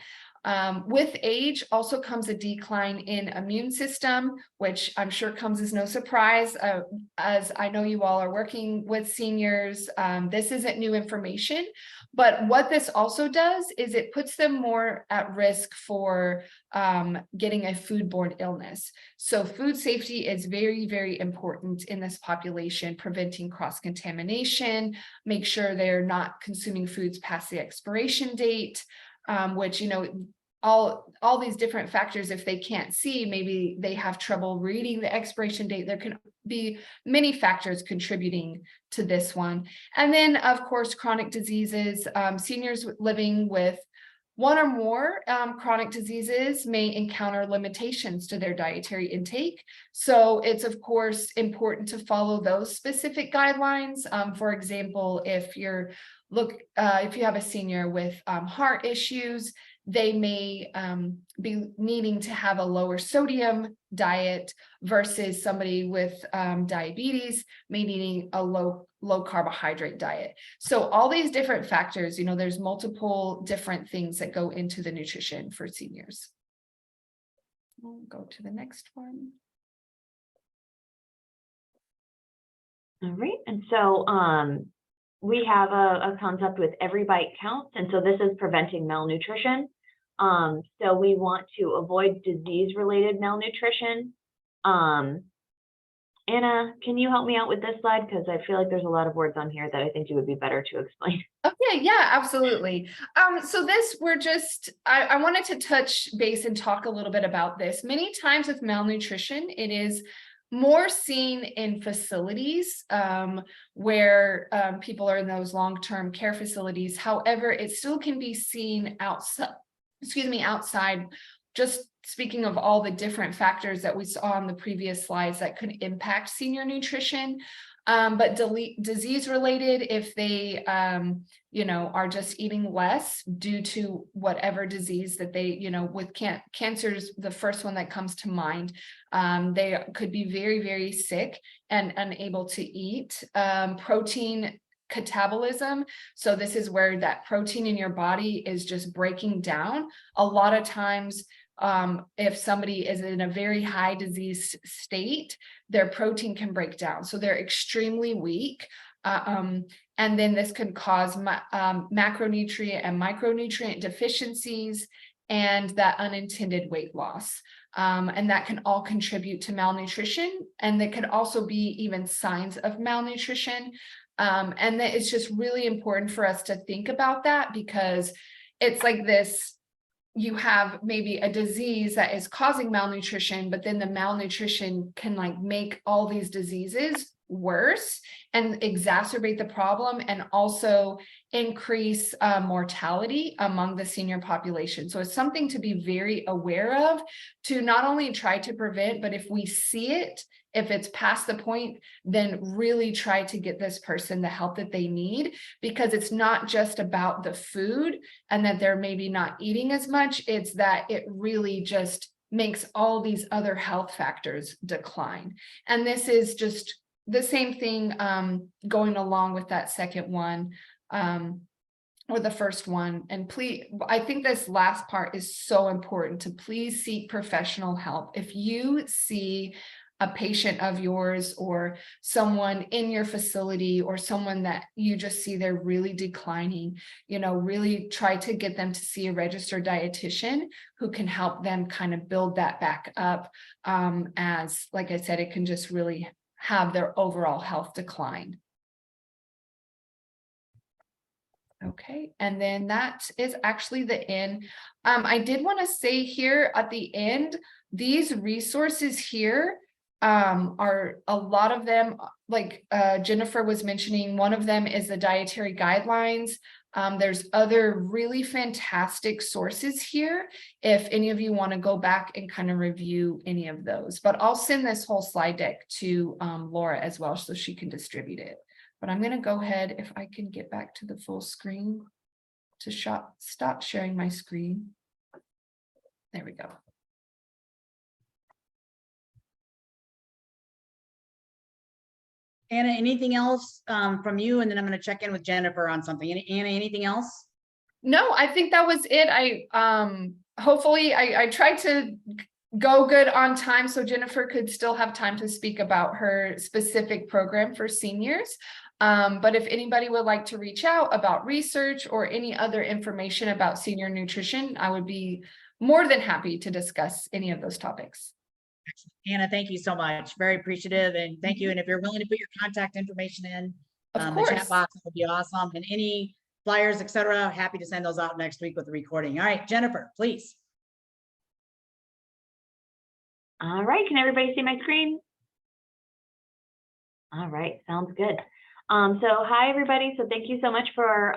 With age also comes a decline in immune system, which I'm sure comes as no surprise, as I know you all are working with seniors. This isn't new information, but what this also does is it puts them more at risk for getting a foodborne illness. So food safety is very, very important in this population, preventing cross-contamination, make sure they're not consuming foods past the expiration date, which, all these different factors, if they can't see, maybe they have trouble reading the expiration date. There can be many factors contributing to this one. And then, of course, chronic diseases. Seniors living with one or more chronic diseases may encounter limitations to their dietary intake. So it's, of course, important to follow those specific guidelines. For example, if you have a senior with heart issues, they may be needing to have a lower sodium diet versus somebody with diabetes may needing a low carbohydrate diet. So all these different factors, you know, there's multiple different things that go into the nutrition for seniors. We'll go to the next one. All right, and so we have a concept with Every Bite Counts, and so this is preventing malnutrition. So we want to avoid disease-related malnutrition. Anna, can you help me out with this slide? Because I feel like there's a lot of words on here that I think you would be better to explain. Okay, yeah, absolutely. So this, I wanted to touch base and talk a little bit about this. Many times with malnutrition, it is more seen in facilities where people are in those long-term care facilities. However, it still can be seen outside, outside, just speaking of all the different factors that we saw on the previous slides that could impact senior nutrition. But disease related, if they, you know, are just eating less due to whatever disease that they, you know, with cancer is the first one that comes to mind. They could be very, very sick and unable to eat. Protein catabolism. So this is where that protein in your body is just breaking down. A lot of times, if somebody is in a very high disease state, their protein can break down. So they're extremely weak. And then this could cause macronutrient and micronutrient deficiencies and that unintended weight loss. And that can all contribute to malnutrition. And that could also be even signs of malnutrition. And that it's just really important for us to think about that, because it's like this. You have maybe a disease that is causing malnutrition, but then the malnutrition can like make all these diseases worse and exacerbate the problem, and also increase mortality among the senior population. So it's something to be very aware of, to not only try to prevent, but if we see it, if it's past the point, then really try to get this person the help that they need, because it's not just about the food and that they're maybe not eating as much. It's that it really just makes all these other health factors decline. And this is just the same thing going along with that second one or the first one. And please, I think this last part is so important, to please seek professional help. If you see a patient of yours or someone in your facility or someone that you just see they're really declining, you know, really try to get them to see a registered dietitian who can help them kind of build that back up, as, like I said, it can just really have their overall health decline. Okay, and then that is actually the end. I did want to say here at the end, these resources here are a lot of them, like Jennifer was mentioning, one of them is the dietary guidelines. There's other really fantastic sources here if any of you want to go back and kind of review any of those. But I'll send this whole slide deck to Laura as well, so she can distribute it. But I'm going to go ahead, if I can get back to the full screen to stop sharing my screen. There we go. Anna, anything else from you? And then I'm going to check in with Jennifer on something. Anna, anything else? No, I think that was it. Hopefully I tried to go good on time so Jennifer could still have time to speak about her specific program for seniors. But if anybody would like to reach out about research or any other information about senior nutrition, I would be more than happy to discuss any of those topics. Anna, thank you so much. Very appreciative, and thank you. And if you're willing to put your contact information in Of the course. chat box, that would be awesome. And any flyers, etc., happy to send those out next week with the recording. All right, Jennifer, please. All right, can everybody see my screen? All right, sounds good. So hi everybody, so thank you so much for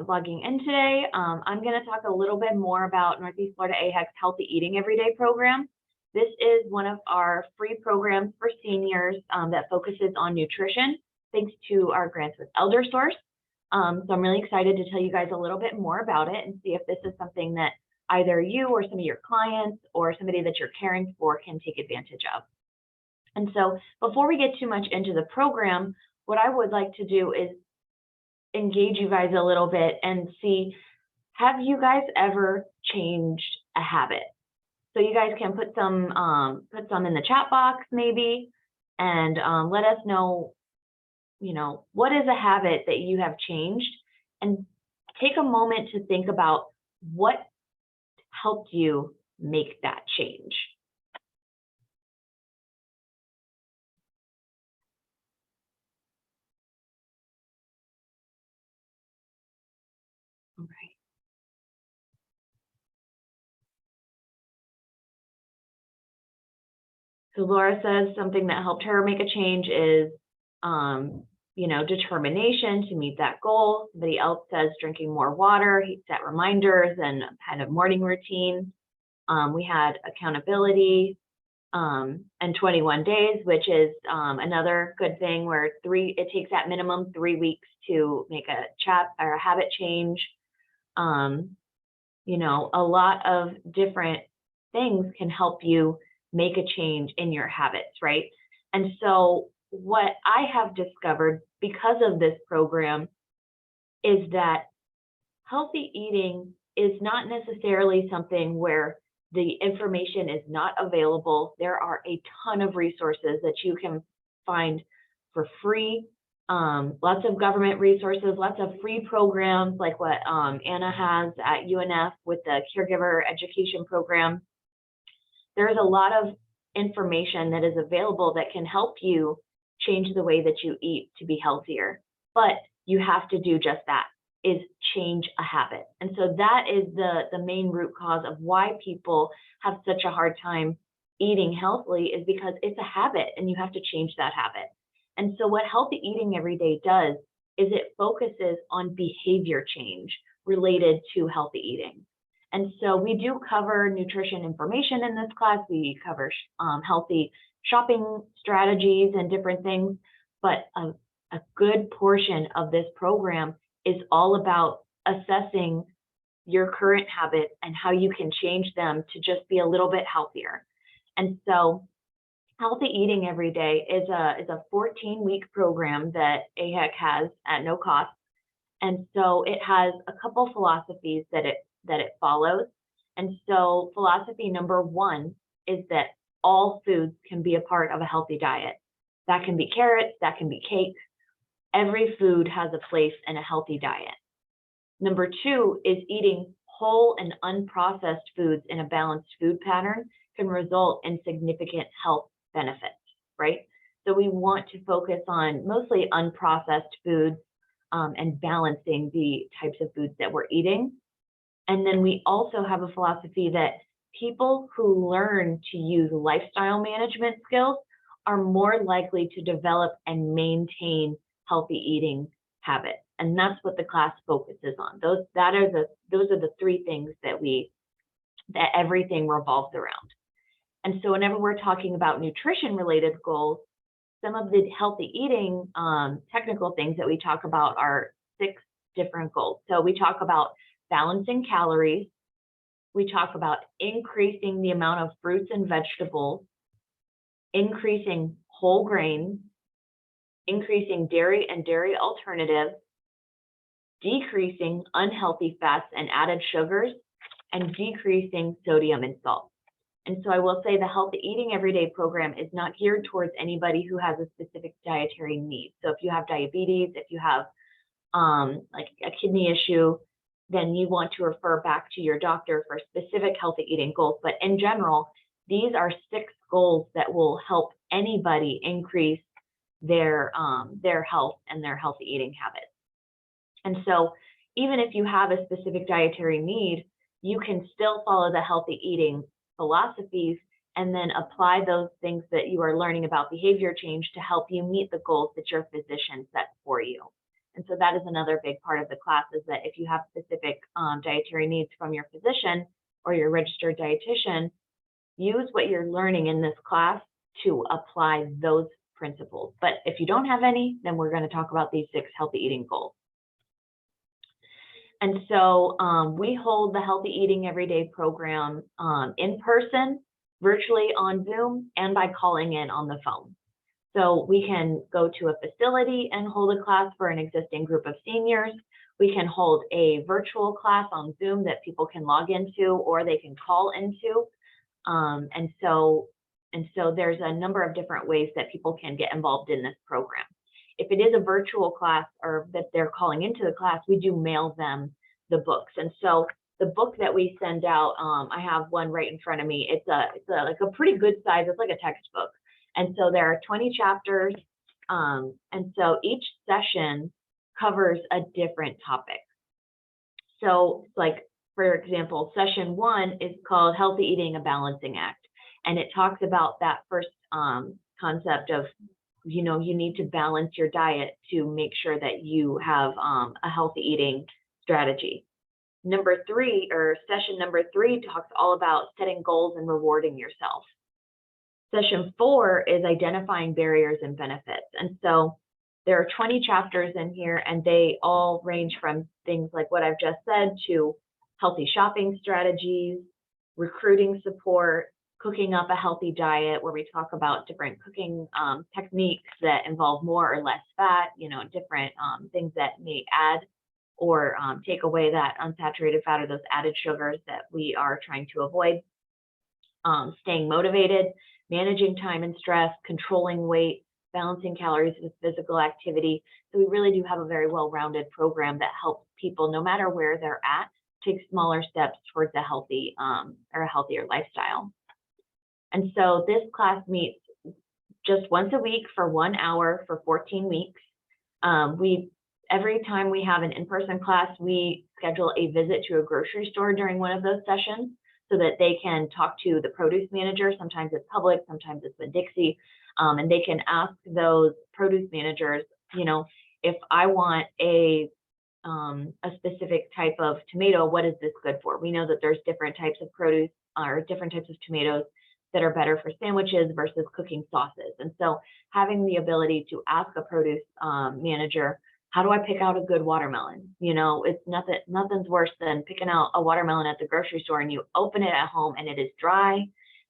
logging in today. I'm going to talk a little bit more about Northeast Florida AHEC's Healthy Eating Everyday program. This is one of our free programs for seniors that focuses on nutrition, thanks to our grants with ElderSource. So I'm really excited to tell you guys a little bit more about it and see if this is something that either you or some of your clients or somebody that you're caring for can take advantage of. And so before we get too much into the program, what I would like to do is engage you guys a little bit and see, have you guys ever changed a habit? So you guys can put some in the chat box maybe, and let us know, what is a habit that you have changed, and take a moment to think about what helped you make that change. Okay. So Laura says something that helped her make a change is, determination to meet that goal. Somebody else says drinking more water, he set reminders and kind of morning routine. We had accountability and 21 days, which is another good thing where it takes at minimum 3 weeks to make a habit change. A lot of different things can help you make a change in your habits, right? And so what I have discovered because of this program is that healthy eating is not necessarily something where the information is not available. There are a ton of resources that you can find for free. Lots of government resources, lots of free programs like what Anna has at UNF with the Caregiver Education Program. There's a lot of information that is available that can help you change the way that you eat to be healthier. But you have to do just that, is change a habit. And so that is the main root cause of why people have such a hard time eating healthily, is because it's a habit and you have to change that habit. And so what Healthy Eating Every Day does is it focuses on behavior change related to healthy eating. And so we do cover nutrition information in this class. We cover healthy shopping strategies and different things, but a good portion of this program is all about assessing your current habits and how you can change them to just be a little bit healthier. And so Healthy Eating Every Day is a 14-week program that AHEC has at no cost. And so it has a couple philosophies that it follows. And so philosophy number 1 is that all foods can be a part of a healthy diet. That can be carrots, that can be cake. Every food has a place in a healthy diet. Number 2 is eating whole and unprocessed foods in a balanced food pattern can result in significant health benefits, right? So we want to focus on mostly unprocessed foods and balancing the types of foods that we're eating. And then we also have a philosophy that people who learn to use lifestyle management skills are more likely to develop and maintain healthy eating habits. And that's what the class focuses on. Those are the 3 things that everything revolves around. And so whenever we're talking about nutrition related goals, some of the healthy eating technical things that we talk about are 6 different goals. So we talk about balancing calories. We talk about increasing the amount of fruits and vegetables, increasing whole grains, increasing dairy and dairy alternatives, decreasing unhealthy fats and added sugars, and decreasing sodium and salt. And so I will say the Healthy Eating Everyday program is not geared towards anybody who has a specific dietary need. So if you have diabetes, if you have like a kidney issue, then you want to refer back to your doctor for specific healthy eating goals. But in general, these are 6 goals that will help anybody increase their health and their healthy eating habits. And so even if you have a specific dietary need, you can still follow the healthy eating philosophies and then apply those things that you are learning about behavior change to help you meet the goals that your physician sets for you. And so that is another big part of the class, is that if you have specific dietary needs from your physician or your registered dietitian, use what you're learning in this class to apply those principles. But if you don't have any, then we're going to talk about these 6 healthy eating goals. And so we hold the Healthy Eating Everyday program in person, virtually on Zoom, and by calling in on the phone. So we can go to a facility and hold a class for an existing group of seniors. We can hold a virtual class on Zoom that people can log into or they can call into. And so there's a number of different ways that people can get involved in this program. If it is a virtual class or that they're calling into the class, we do mail them the books. And so the book that we send out, I have one right in front of me. It's like a pretty good size. It's like a textbook. And so there are 20 chapters. And so each session covers a different topic. So like, for example, session 1 is called Healthy Eating, a Balancing Act. And it talks about that first concept of, you know, you need to balance your diet to make sure that you have a healthy eating strategy. Number 3, or session number 3, talks all about setting goals and rewarding yourself. Session 4 is identifying barriers and benefits. And so there are 20 chapters in here, and they all range from things like what I've just said to healthy shopping strategies, recruiting support, cooking up a healthy diet, where we talk about different cooking techniques that involve more or less fat, you know, different things that may add or take away that unsaturated fat or those added sugars that we are trying to avoid. Staying motivated, managing time and stress, controlling weight, balancing calories with physical activity. So we really do have a very well-rounded program that helps people, no matter where they're at, take smaller steps towards a healthy or a healthier lifestyle. And so this class meets just once a week for 1 hour for 14 weeks. Every time we have an in-person class, we schedule a visit to a grocery store during one of those sessions so that they can talk to the produce manager. Sometimes it's Publix, sometimes it's Winn-Dixie, and they can ask those produce managers, you know, if I want a specific type of tomato, what is this good for? We know that there's different types of produce or different types of tomatoes that are better for sandwiches versus cooking sauces. And so having the ability to ask a produce manager, how do I pick out a good watermelon? You know, it's nothing's worse than picking out a watermelon at the grocery store and you open it at home and it is dry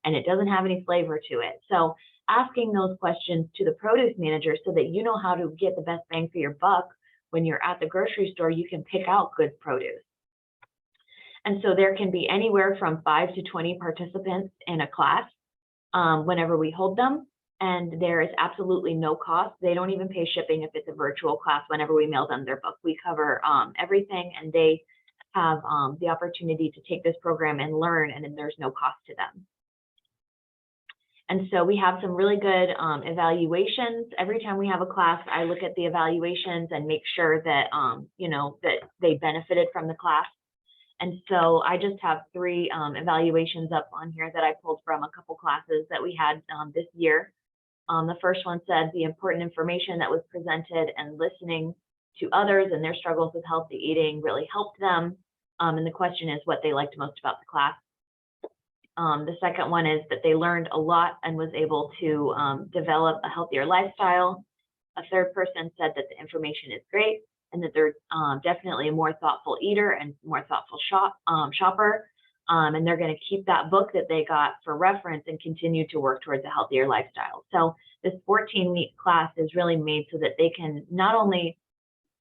and it doesn't have any flavor to it. So asking those questions to the produce manager so that you know how to get the best bang for your buck when you're at the grocery store, you can pick out good produce. And so there can be anywhere from 5 to 20 participants in a class whenever we hold them. And there is absolutely no cost. They don't even pay shipping if it's a virtual class whenever we mail them their book. We cover everything, and they have the opportunity to take this program and learn, and then there's no cost to them. And so we have some really good evaluations. Every time we have a class, I look at the evaluations and make sure that, you know, that they benefited from the class. And so I just have 3 evaluations up on here that I pulled from a couple classes that we had this year. The first one said the important information that was presented and listening to others and their struggles with healthy eating really helped them. And the question is what they liked most about the class. The second one is that they learned a lot and was able to develop a healthier lifestyle. A third person said that the information is great and that they're definitely a more thoughtful eater and more thoughtful shopper. And they're going to keep that book that they got for reference and continue to work towards a healthier lifestyle. So this 14-week class is really made so that they can not only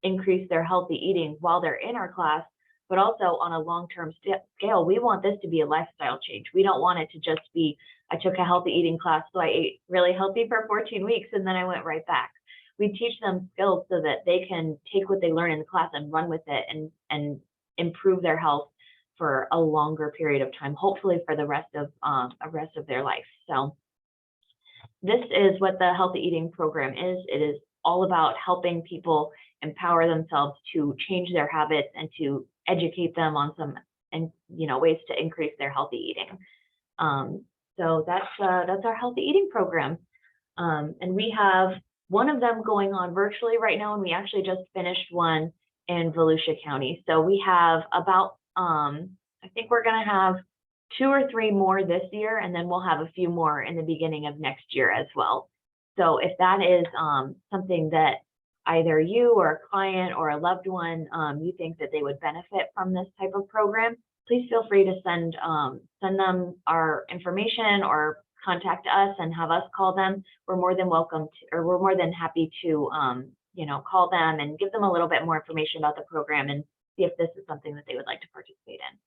increase their healthy eating while they're in our class, but also on a long-term scale. We want this to be a lifestyle change. We don't want it to just be, I took a healthy eating class, so I ate really healthy for 14 weeks, and then I went right back. We teach them skills so that they can take what they learn in the class and run with it and improve their health for a longer period of time, hopefully for the rest of their life. So this is what the Healthy Eating program is. It is all about helping people empower themselves to change their habits and to educate them on some ways to increase their healthy eating. So that's our Healthy Eating program. And we have one of them going on virtually right now, and we actually just finished one in Volusia County. So we have about I think we're going to have 2 or 3 more this year, and then we'll have a few more in the beginning of next year as well. So if that is something that either you or a client or a loved one, you think that they would benefit from this type of program, please feel free to send them our information or contact us and have us call them. We're more than welcome to, or we're more than happy to, call them and give them a little bit more information about the program and see if this is something that they would like to participate in.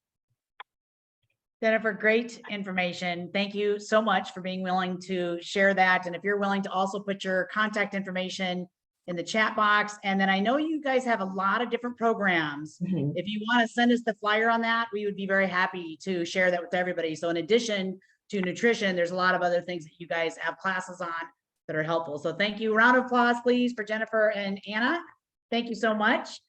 Jennifer, great information. Thank you so much for being willing to share that. And if you're willing to also put your contact information in the chat box. And then I know you guys have a lot of different programs. Mhm. If you want to send us the flyer on that, we would be very happy to share that with everybody. So in addition to nutrition, there's a lot of other things that you guys have classes on that are helpful. So thank you. Round of applause, please, for Jennifer and Anna. Thank you so much.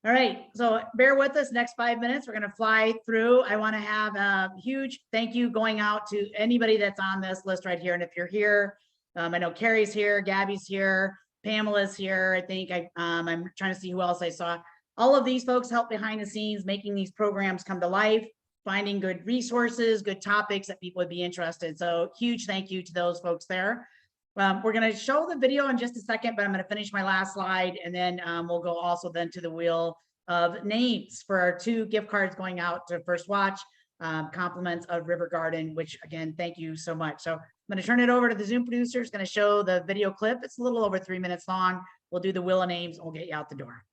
All right, so bear with us next 5 minutes. We're going to fly through. I want to have a huge thank you going out to anybody that's on this list right here. And if you're here, I know Carrie's here, Gabby's here, Pamela's here. I think I'm trying to see who else I saw. All of these folks help behind the scenes, making these programs come to life, finding good resources, good topics that people would be interested. So huge thank you to those folks there. We're going to show the video in just a second, but I'm going to finish my last slide, and then we'll go also then to the wheel of names for our 2 gift cards going out to First Watch, compliments of River Garden, which again, thank you so much. So I'm going to turn it over to the Zoom producer. Is going to show the video clip. It's a little over 3 minutes long. We'll do the wheel of names and we'll get you out the door.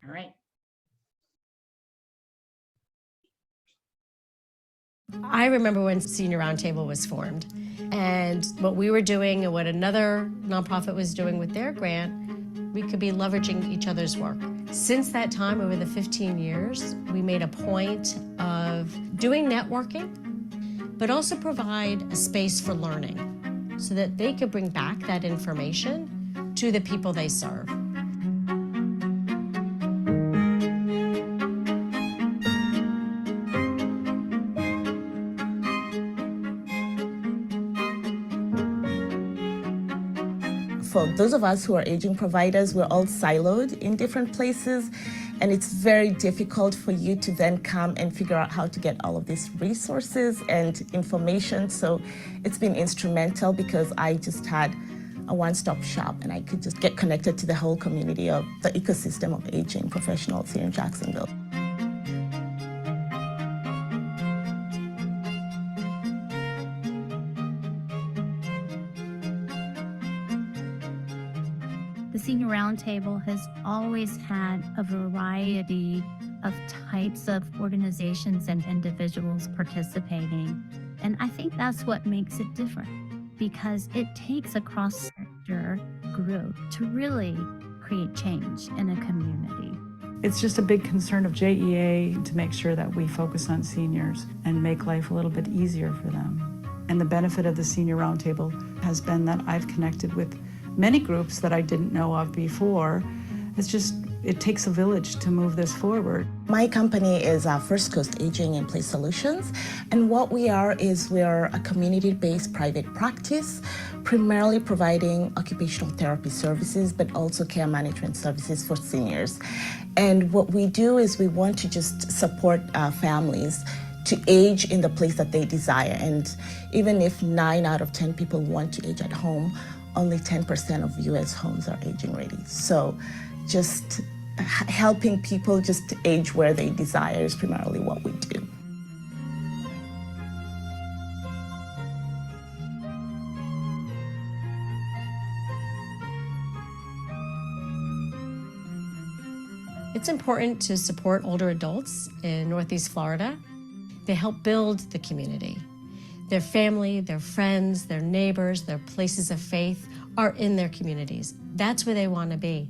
All right. I remember when Senior Roundtable was formed, and what we were doing and what another nonprofit was doing with their grant, we could be leveraging each other's work. Since that time, over the 15 years, we made a point of doing networking, but also provide a space for learning so that they could bring back that information to the people they serve. For those of us who are aging providers, we're all siloed in different places, and it's very difficult for you to then come and figure out how to get all of these resources and information. So it's been instrumental because I just had a one-stop shop and I could just get connected to the whole community of the ecosystem of aging professionals here in Jacksonville. The Senior Roundtable has always had a variety of types of organizations and individuals participating. And I think that's what makes it different, because it takes a cross-sector group to really create change in a community. It's just a big concern of JEA to make sure that we focus on seniors and make life a little bit easier for them. And the benefit of the Senior Roundtable has been that I've connected with many groups that I didn't know of before. It takes a village to move this forward. My company is First Coast Aging in Place Solutions, and what we are is we're a community-based private practice, primarily providing occupational therapy services, but also care management services for seniors. And what we do is we want to just support families to age in the place that they desire. And even if 9 out of 10 people want to age at home, only 10% of US homes are aging ready. So just helping people just age where they desire is primarily what we do. It's important to support older adults in Northeast Florida. They help build the community. Their family, their friends, their neighbors, their places of faith are in their communities. That's where they want to be.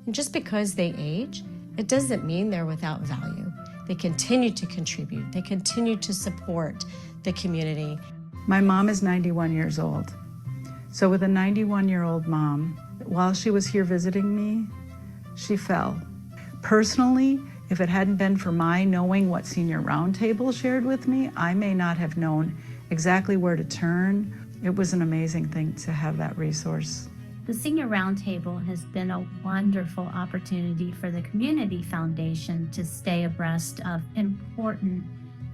And just because they age, it doesn't mean they're without value. They continue to contribute. They continue to support the community. My mom is 91 years old. So with a 91-year-old mom, while she was here visiting me, she fell. Personally, if it hadn't been for my knowing what Senior Roundtable shared with me, I may not have known exactly where to turn. It was an amazing thing to have that resource. The Senior Roundtable has been a wonderful opportunity for the Community Foundation to stay abreast of important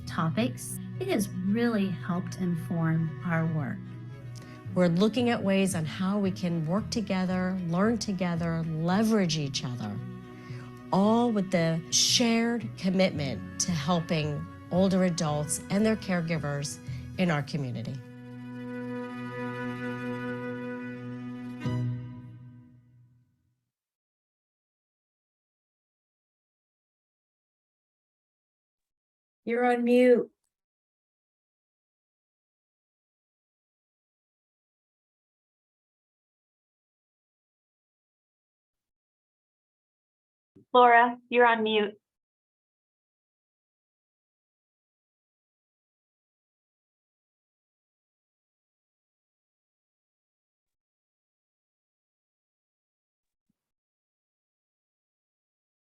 topics. It has really helped inform our work. We're looking at ways on how we can work together, learn together, leverage each other, all with the shared commitment to helping older adults and their caregivers in our community. You're on mute. Laura, you're on mute.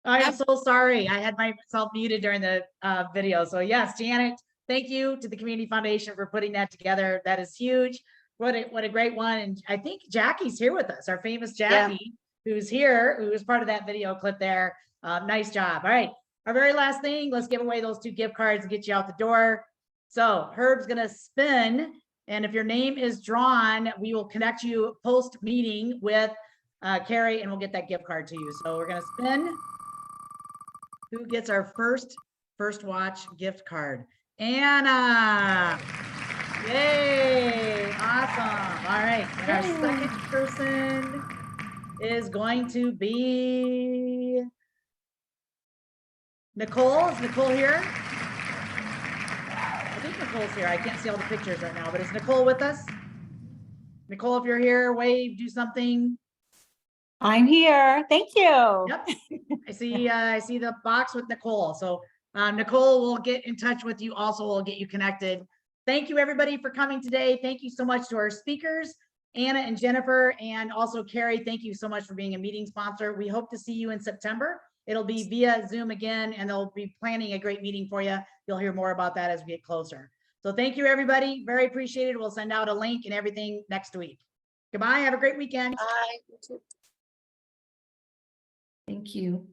I am so sorry. I had myself muted during the video. So yes, Janet, thank you to the Community Foundation for putting that together. That is huge. What a great one. And I think Jackie's here with us, our famous Jackie, who's here, who was part of that video clip there. Nice job. All right. Our very last thing, let's give away those 2 gift cards and get you out the door. So Herb's going to spin. And if your name is drawn, we will connect you post meeting with Carrie and we'll get that gift card to you. So we're going to spin. Who gets our first watch gift card? Anna. Yay. Awesome. All right. And our second person is going to be Nicole. Is Nicole here? I think Nicole's here. I can't see all the pictures right now, but is Nicole with us? Nicole, if you're here, wave, do something. I'm here. Thank you. Yep. I see the box with Nicole. So Nicole will get in touch with you. Also, we'll get you connected. Thank you everybody for coming today. Thank you so much to our speakers, Anna and Jennifer, and also Carrie. Thank you so much for being a meeting sponsor. We hope to see you in September. It'll be via Zoom again, and they'll be planning a great meeting for you. You'll hear more about that as we get closer. So thank you everybody. Very appreciated. We'll send out a link and everything next week. Goodbye. Have a great weekend. Bye. Thank you.